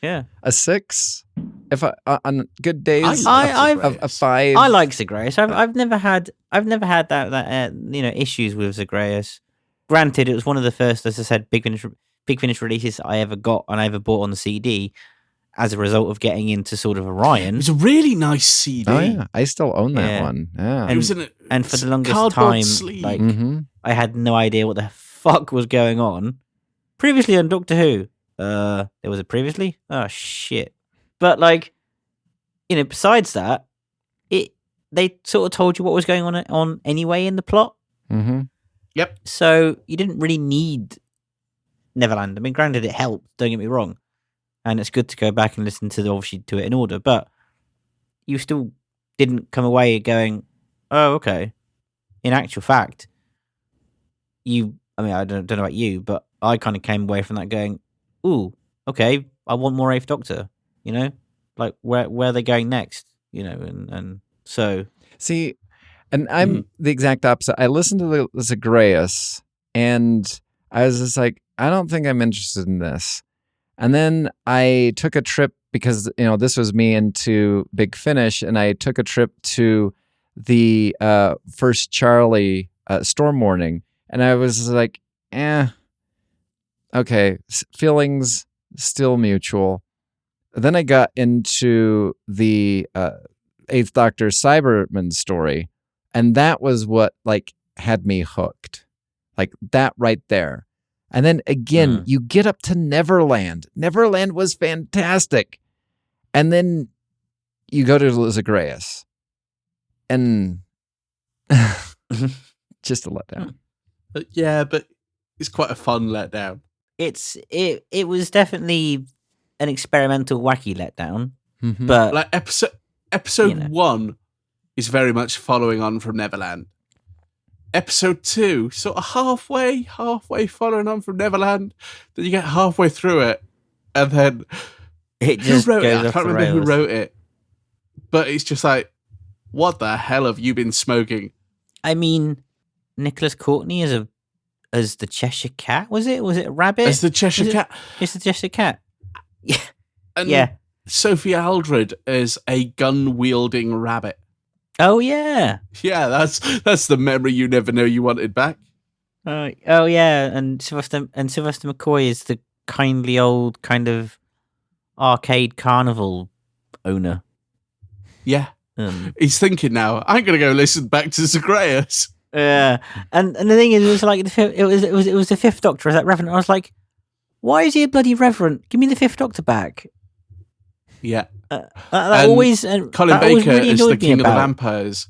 yeah, a 6. If on good days, a 5. I like Zagreus. I've never had that issues with Zagreus. Granted, it was one of the first, as I said, Big Finish releases I ever got and I ever bought on the CD. As a result of getting into sort of Orion. It was a really nice CD. Oh, yeah. I still own that one. Yeah. And for the longest time, like, I had no idea what the fuck was going on. Previously on Doctor Who. There was a previously? Oh, shit. But, like, besides that, they sort of told you what was going on anyway in the plot. Mm-hmm. Yep. So you didn't really need Neverland. I mean, granted, it helped. Don't get me wrong. And it's good to go back and listen to it in order, but you still didn't come away going, "Oh, okay." In actual fact, I don't know about you, but I kind of came away from that going, "Ooh, okay, I want more Eighth Doctor." Like where are they going next? And so see, and I'm the exact opposite. I listened to the Zagreus, and I was just like, I don't think I'm interested in this. And then I took a trip because, this was me into Big Finish, and I took a trip to the first Charlie Storm Warning, and I was like, okay, feelings still mutual. Then I got into the Eighth Doctor Cyberman story, and that was what, like, had me hooked. Like, that right there. And then again, you get up to Neverland. Neverland was fantastic. And then you go to Zagreus. And just a letdown. Yeah, but it's quite a fun letdown. It was definitely an experimental wacky letdown. Mm-hmm. But like episode 1 is very much following on from Neverland. Episode 2, sort of halfway following on from Neverland. Then you get halfway through it, and then it just who wrote goes it? I off can't the remember rails. who wrote it, but it's just like, what the hell have you been smoking? I mean, Nicholas Courtney as the Cheshire Cat, was it? Was it a rabbit? As the Cheshire Cat. It's the Cheshire Cat. Yeah. And yeah. Sophie Aldred as a gun-wielding rabbit. Oh, yeah. Yeah, that's the memory you never know you wanted back. Oh yeah, and Sylvester McCoy is the kindly old kind of arcade carnival owner. Yeah. He's thinking now, I'm going to go listen back to Zagreus. Yeah, and the thing is, it was like it was the Fifth Doctor as that Reverend. I was like, why is he a bloody Reverend? Give me the Fifth Doctor back. Yeah, that always Colin Baker really is the King of the Vampires.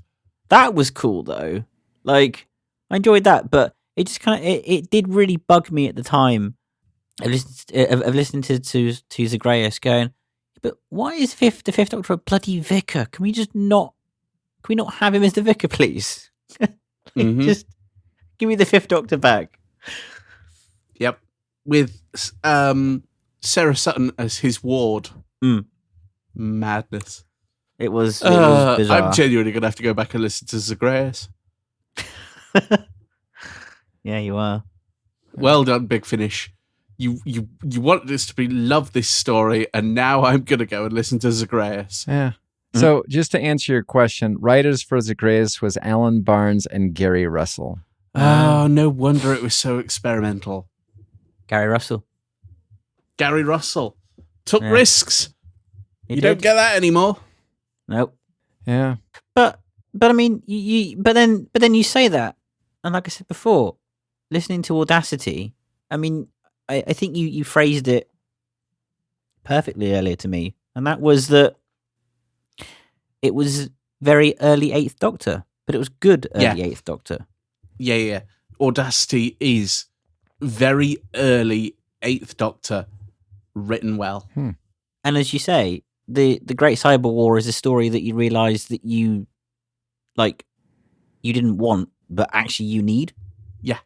That was cool though. Like I enjoyed that, but it just kind of it did really bug me at the time. Of listening to Zagreus going, but why is the Fifth Doctor a bloody vicar? Can we not have him as the vicar, please? Just give me the Fifth Doctor back. Yep, with Sarah Sutton as his ward. Madness. It was bizarre. I'm genuinely going to have to go back and listen to Zagreus. Yeah, you are. Well done, Big Finish. You wanted us to love this story, and now I'm going to go and listen to Zagreus. Yeah. So just to answer your question, writers for Zagreus was Alan Barnes and Gary Russell. Oh, no wonder it was so experimental. Gary Russell took risks. You don't get that anymore. Nope. Yeah. But I mean, but then you say that, and like I said before, listening to Audacity, I mean, I think you phrased it perfectly earlier to me, and that was that it was very early Eighth Doctor, but it was good early Eighth Doctor. Yeah. Audacity is very early Eighth Doctor, written well. And as you say, the Great Cyber War is a story that you realise that you didn't want, but actually you need. Yeah,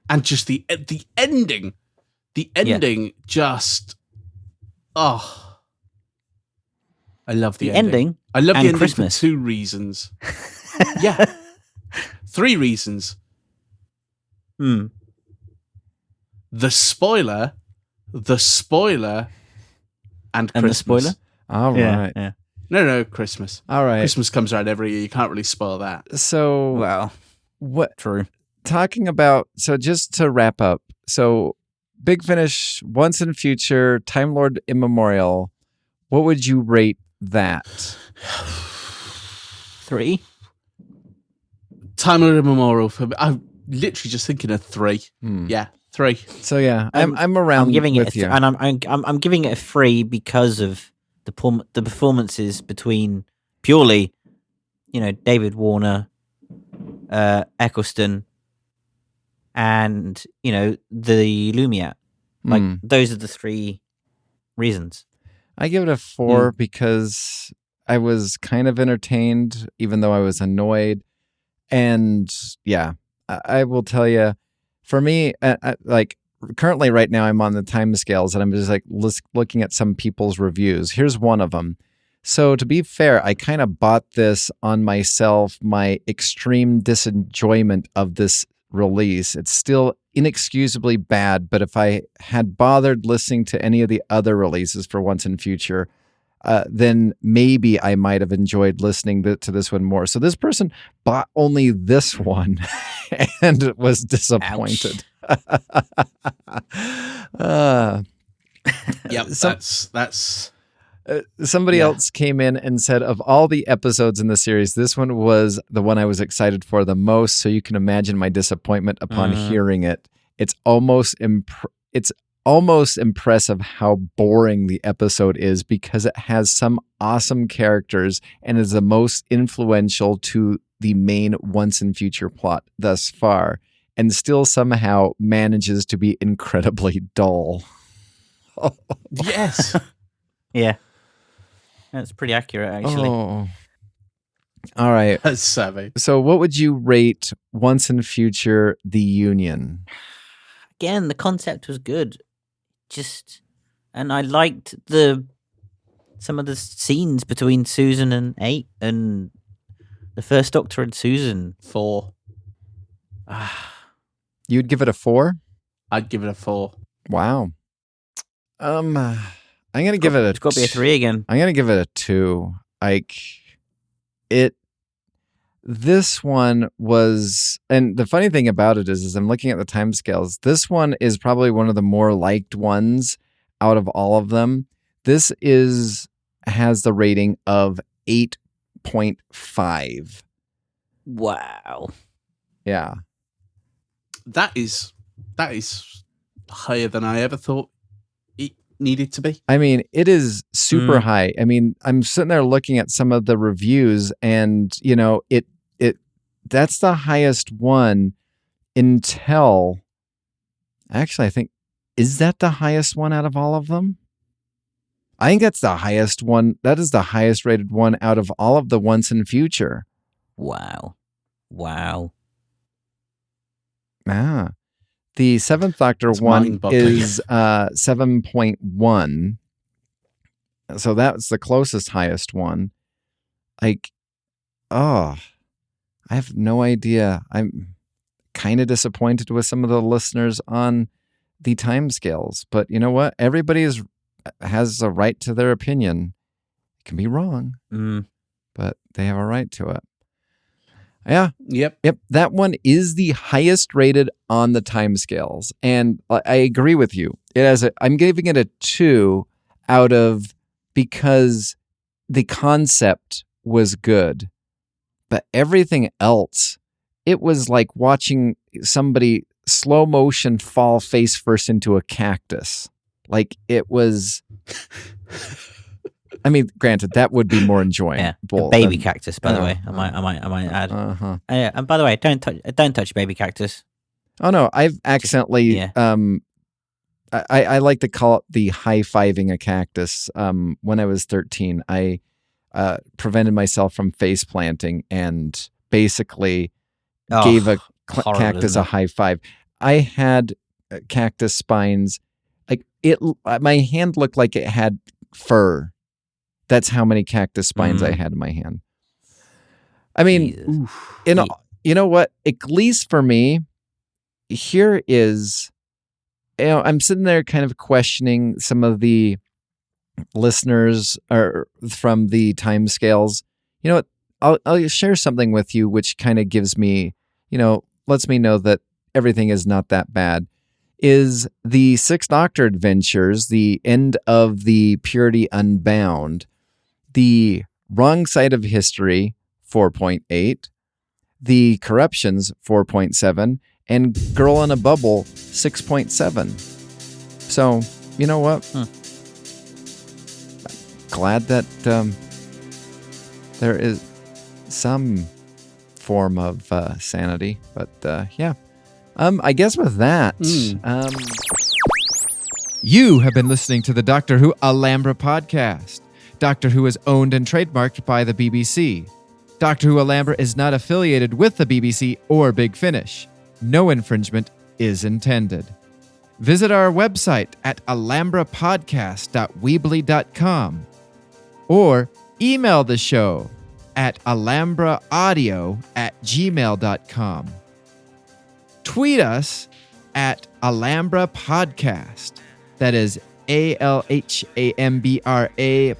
and just the ending, just I love the ending. I love the ending Christmas. for 2 reasons. Yeah, 3 reasons. The spoiler, and Christmas. And the spoiler? All right. Yeah. No, Christmas. All right. Christmas comes around every year. You can't really spoil that. So, Well, what? true. Talking about, so just to wrap up, so Big Finish, Once and Future, Time Lord Immemorial, what would you rate that? 3. Time Lord Immemorial for me. I'm literally just thinking of 3. Yeah, 3. So yeah, I'm around. I'm giving with you. and I'm giving it a 3 because of the performances between purely, David Warner, Eccleston, and the Lumiere. Like those are the 3 reasons. I give it a 4 because I was kind of entertained, even though I was annoyed. And yeah, I will tell you, for me, like currently right now, I'm on the time scales and I'm just like looking at some people's reviews. Here's one of them. So to be fair, I kind of bought this on myself, my extreme disenjoyment of this release. It's still inexcusably bad, but if I had bothered listening to any of the other releases for Once and Future, then maybe I might have enjoyed listening to this one more. So this person bought only this one and was disappointed. Yep, that's somebody else came in and said, of all the episodes in the series, this one was the one I was excited for the most. So you can imagine my disappointment upon hearing it. It's almost impressive how boring the episode is because it has some awesome characters and is the most influential to the main Once and Future plot thus far, and still somehow manages to be incredibly dull. Yes. Yeah. That's pretty accurate, actually. Oh. All right. That's savvy. So what would you rate Once and Future The Union? Again, the concept was good. And I liked some of the scenes between Susan and 8 and the First Doctor and Susan. 4. You'd give it a 4? I'd give it a 4. Wow. I'm gonna give it a. It's got to be a 3 again. I'm gonna give it a 2. Like it. this one was, and the funny thing about it is I'm looking at the timescales. This one is probably one of the more liked ones out of all of them. This has the rating of 8.5. Wow. Yeah. That is higher than I ever thought it needed to be. I mean, it is super high. I mean, I'm sitting there looking at some of the reviews, and that's the highest one until, actually, I think, is that the highest one out of all of them? I think that's the highest one. That is the highest rated one out of all of the Once and Future. Wow. Ah. The Seventh Doctor one is 7.1. So that's the closest highest one. Like, I have no idea. I'm kind of disappointed with some of the listeners on the timescales, but you know what? Everybody has a right to their opinion. It can be wrong, but they have a right to it. Yeah. Yep. That one is the highest rated on the timescales, and I agree with you. I'm giving it a 2 out of, because the concept was good, but everything else, it was like watching somebody slow motion fall face first into a cactus. Like, it was. I mean, granted, that would be more enjoyable. Yeah, a baby cactus, by the way. I might add. And by the way, don't touch baby cactus. Oh no, I've accidentally. I like to call it the high-fiving a cactus. When I was 13, I prevented myself from face planting and basically gave a cactus a high five. I had cactus spines. Like, my hand looked like it had fur. That's how many cactus spines I had in my hand. I mean, you know what? At least for me, here is, I'm sitting there kind of questioning some of the listeners from the timescales. You know what? I'll share something with you, which kind of gives me, lets me know that everything is not that bad. Is the Sixth Doctor Adventures, the end of the Purity Unbound, the Wrong Side of History, 4.8, the Corruptions, 4.7, and Girl in a Bubble, 6.7. So, you know what? Glad that there is some form of sanity, but yeah. I guess with that, you have been listening to the Doctor Who Alhambra Podcast. Doctor Who is owned and trademarked by the BBC. Doctor Who Alhambra is not affiliated with the BBC or Big Finish. No infringement is intended. Visit our website at alhambrapodcast.weebly.com or email the show at alhambraaudio@gmail.com. Tweet us at Alhambra Podcast. That is ALHAMBRA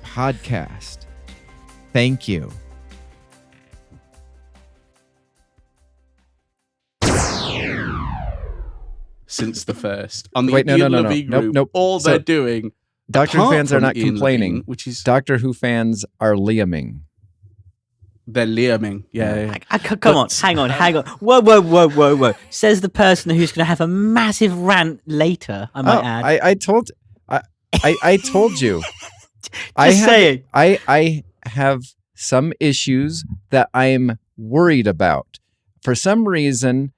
Podcast. Thank you. Since the first. On the Wait, no. group, Nope. all they're doing. Doctor Who fans are not Ian complaining. Levine, which is Doctor Who fans are Liaming. They're Liaming. Yeah. Come on, hang on. Whoa. Says the person who's going to have a massive rant later, I might add. I told you. Saying. I have some issues that I'm worried about. For some reason,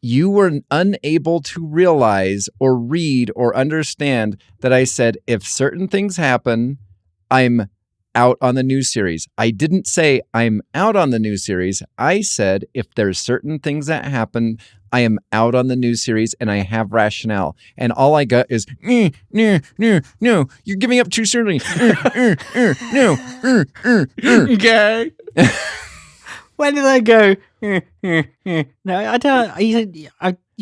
you were unable to realize or read or understand that I said, if certain things happen, I'm out on the new series. I didn't say I'm out on the new series. I said, if there's certain things that happen, I am out on the new series and I have rationale. And all I got is, no, you're giving up too soon. No. Okay. When did I go? No, I don't. You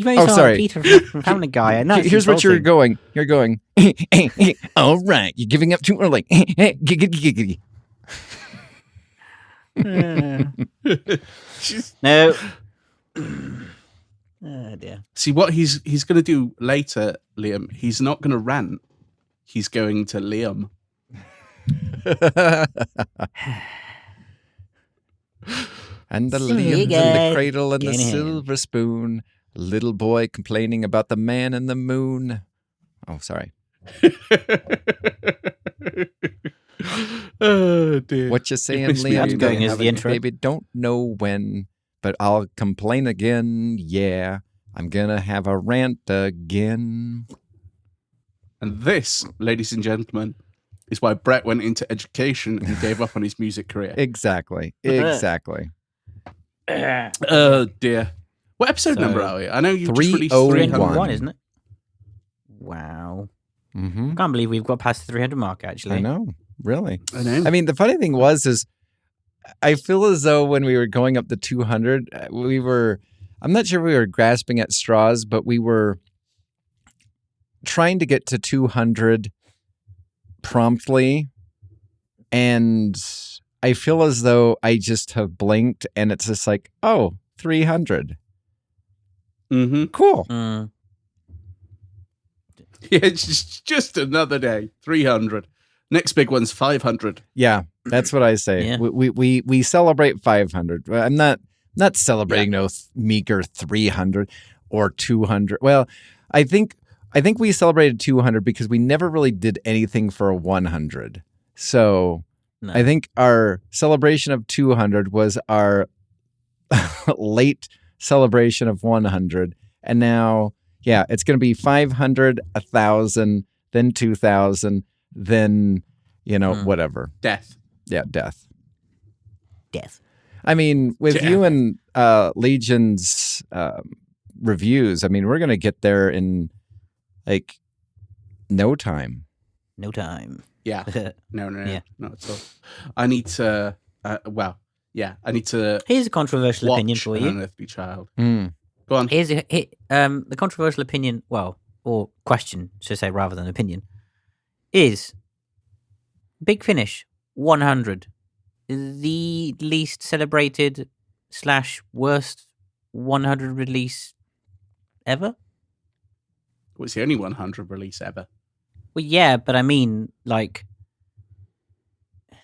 made me sound like Peter from Family Guy. Here's what you're going. You're going, all right, you're giving up too early. No. Oh dear. See what he's going to do later, Liam. He's not going to rant. He's going to Liam. And the See Liam's in the again. cradle and the Getting him. silver spoon. Little boy complaining about the man in the moon. Oh, sorry. Oh dear. What you saying, missed me. Liam? That's going as Have the a intro. Baby, don't know when, but I'll complain again. Yeah, I'm gonna have a rant again. And this, ladies and gentlemen, is why Brett went into education and gave up on his music career. Exactly. Oh dear. What episode So, number are we? I know you just released 301. 301, isn't it? Wow. Mm-hmm. I can't believe we've got past the 300 mark, actually. I know, really. I know. I mean, the funny thing is I feel as though when we were going up to 200, I'm not sure we were grasping at straws, but we were trying to get to 200 promptly. And I feel as though I just have blinked and it's just like, oh, 300. Mm-hmm. Cool. Mm. Yeah, it's just another day. 300. Next big one's 500. Yeah, that's what I say. Yeah. We celebrate 500. I'm not celebrating no meager 300 or 200. Well, I think we celebrated 200 because we never really did anything for a 100. So No. I think our celebration of 200 was our late celebration of 100, and now it's going to be 500, 1,000, then 2,000, then whatever. Death. Yeah, death. I mean, with Death. you and Legion's reviews, I mean, we're going to get there in like no time. No time. Yeah. No, Yeah. not at all. I need to, I need to Here's a controversial watch opinion for An you. Unearthly Child. Mm. Go on. The controversial opinion, or question, should I say, rather than opinion, is Big Finish 100 the least celebrated / worst 100 release ever? Well, it's the only 100 release ever. Well, yeah, but I mean, like,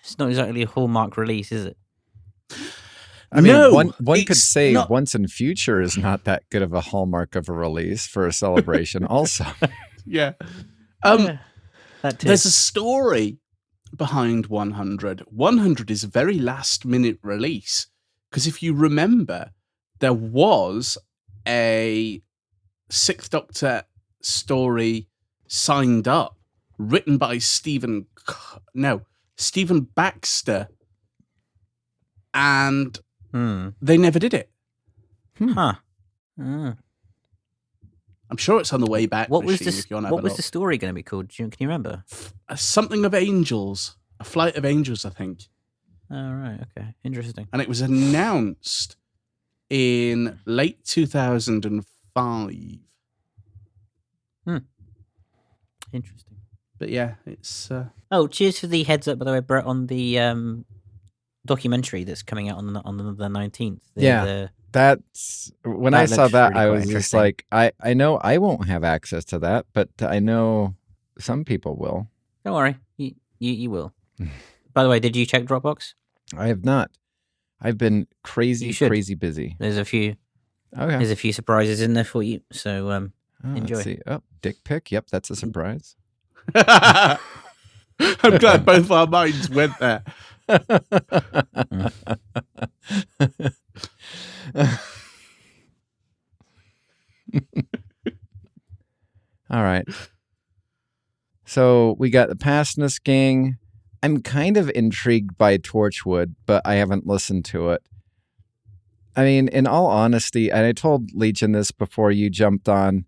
it's not exactly a hallmark release, is it? I mean, No, one could it's say not. Once in Future is not that good of a hallmark of a release for a celebration also. Yeah. That too. There's a story behind 100. 100 is a very last minute release. Because if you remember, there was a Sixth Doctor story signed up, written by Stephen Baxter, and they never did it. Huh. Mm. I'm sure it's on the way back. What was machine, if you wanna have What a was look. the story going to be called? Can you remember? Something of Angels, a Flight of Angels, I think. Oh, right. Okay. Interesting. And it was announced in late 2005. Interesting. But yeah, it's Oh, cheers for the heads up, by the way, Brett, on the documentary that's coming out on the 19th. That's when That I saw looks that, really I quite was just interesting. like, I know I won't have access to that, but I know some people will. Don't worry, you will. By the way, did you check Dropbox? I have not. I've been You crazy should. busy. There's a few Okay. surprises in there for you. So enjoy. Let's see. Oh, dick pic. Yep, that's a surprise. I'm glad both our minds went there. All right. So we got the Paternoster Gang. I'm kind of intrigued by Torchwood, but I haven't listened to it. I mean, in all honesty, and I told Legion this before you jumped on,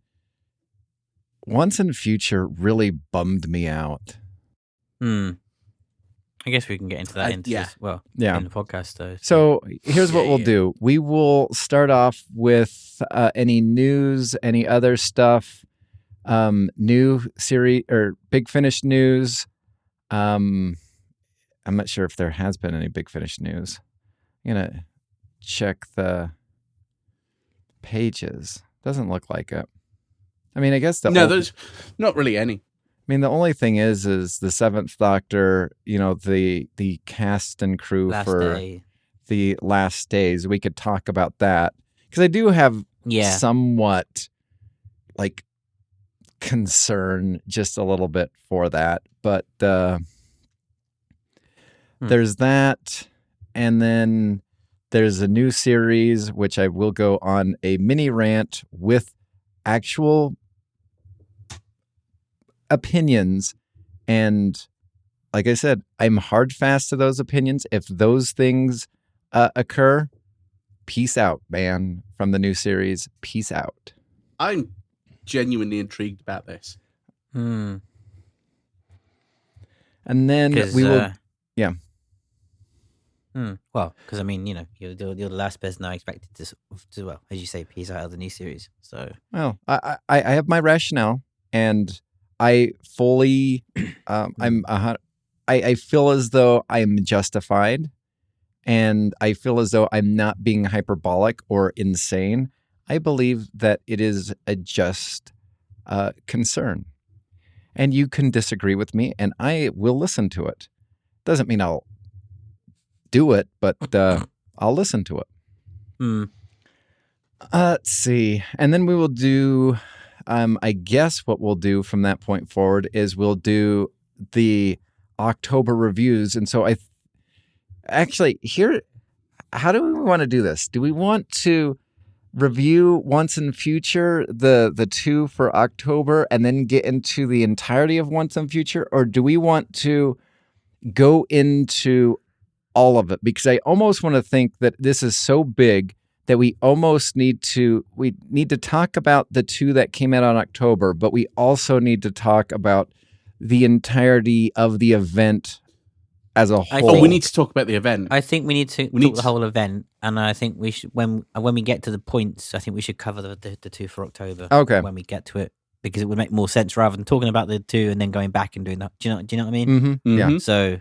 Once in Future really bummed me out. I guess we can get into that in the podcast though. So here's what we'll do. We will start off with any news, any other stuff, new series or Big Finish news. I'm not sure if there has been any Big Finish news. I'm gonna check the pages. Doesn't look like it. I mean, I guess there's not really any. I mean, the only thing is the Seventh Doctor. The cast and crew the last days. We could talk about that because I do have somewhat like concern just a little bit for that, but there's that, and then there's a new series which I will go on a mini rant with actual opinions, and like I said, I'm hard fast to those opinions. If those things occur, peace out, man. From the new series, peace out. I'm genuinely intrigued about this. And then we will, Well, because I mean, you're the last person I expected to, well, as you say, piece out of the new series. So, well, I have my rationale, and I fully, I feel as though I'm justified, and I feel as though I'm not being hyperbolic or insane. I believe that it is a just concern, and you can disagree with me, and I will listen to it. Doesn't mean I'll do it, but I'll listen to it. Let's see. And then we will do, I guess what we'll do from that point forward is we'll do the October reviews. And so how do we want to do this? Do we want to review Once and Future, the two for October, and then get into the entirety of Once and Future? Or do we want to go into all of it? Because I almost want to think that this is so big that we need to talk about the two that came out on October, but we also need to talk about the entirety of the event as a whole. We need to talk about the event. I think we need to talk the whole event, and I think we should, when we get to the points, I think we should cover the two for October. Okay. When we get to it, because it would make more sense rather than talking about the two and then going back and doing that. Do you know what I mean? Mm-hmm. Yeah. So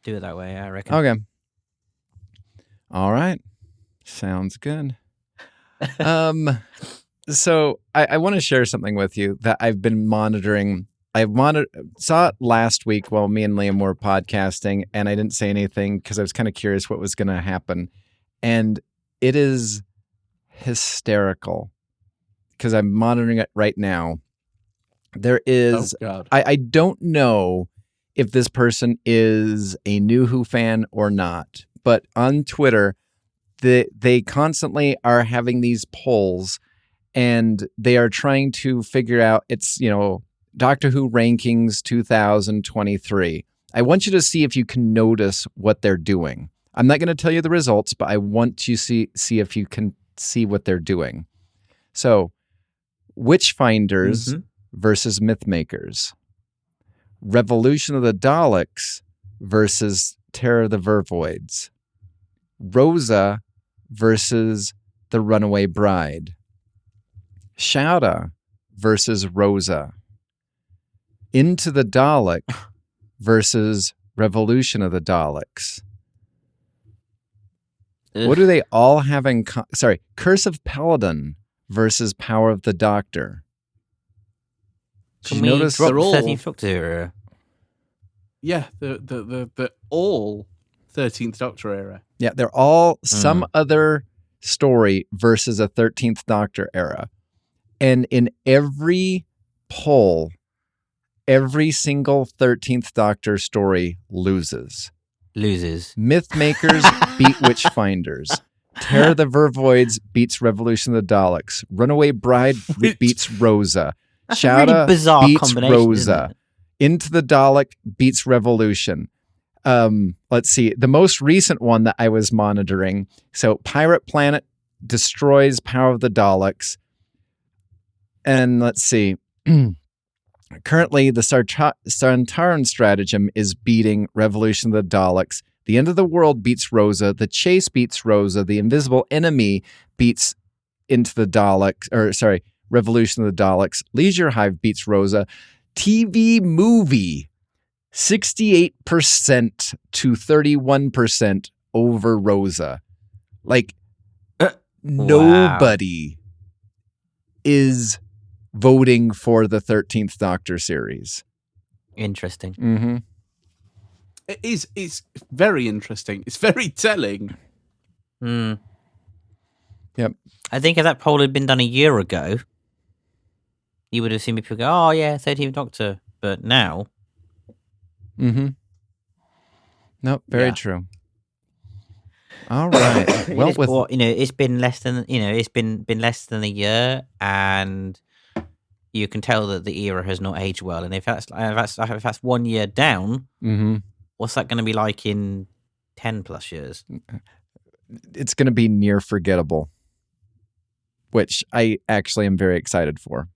do it that way, I reckon. Okay. All right. Sounds good. So I want to share something with you that I've been monitoring. Saw it last week while me and Liam were podcasting, and I didn't say anything because I was kind of curious what was going to happen. And it is hysterical because I'm monitoring it right now. There is, I don't know if this person is a new Who fan or not, but on Twitter, they constantly are having these polls, and they are trying to figure out, it's, Doctor Who rankings 2023. I want you to see if you can notice what they're doing. I'm not going to tell you the results, but I want you to see if you can see what they're doing. So, Witchfinders versus Mythmakers. Revolution of the Daleks versus Terror of the Vervoids. Rosa versus the Runaway Bride. Shada versus Rosa. Into the Dalek versus Revolution of the Daleks. What do they all have in common? Curse of Paladin versus Power of the Doctor. Can we notice drop 13th Doctor era? Yeah, the all 13th Doctor era. Yeah, they're all some other story versus a 13th Doctor era. And in every poll, every single 13th Doctor story loses. Mythmakers beat Witchfinders. Terror of the Vervoids beats Revolution of the Daleks. Runaway Bride beats Rosa. Shada really beats Rosa. Into the Dalek beats Revolution. Let's see. The most recent one that I was monitoring. So Pirate Planet destroys Power of the Daleks. And let's see. Currently, the Santaran stratagem is beating Revolution of the Daleks. The End of the World beats Rosa. The Chase beats Rosa. The Invisible Enemy beats Into the Daleks. Revolution of the Daleks. Leisure Hive beats Rosa. TV movie, 68% to 31% over Rosa. Like, nobody is voting for the 13th Doctor series. Interesting. Mm-hmm. It is. It's very interesting. It's very telling. Mm. Yep. I think if that poll had been done a year ago, you would have seen people go, "Oh yeah, 13th Doctor." But now, Nope. Very true. All right. Well, it's been less than it's been less than a year, and you can tell that the era has not aged well. And if that's 1 year down, what's that going to be like in 10 plus years? It's going to be near forgettable, which I actually am very excited for.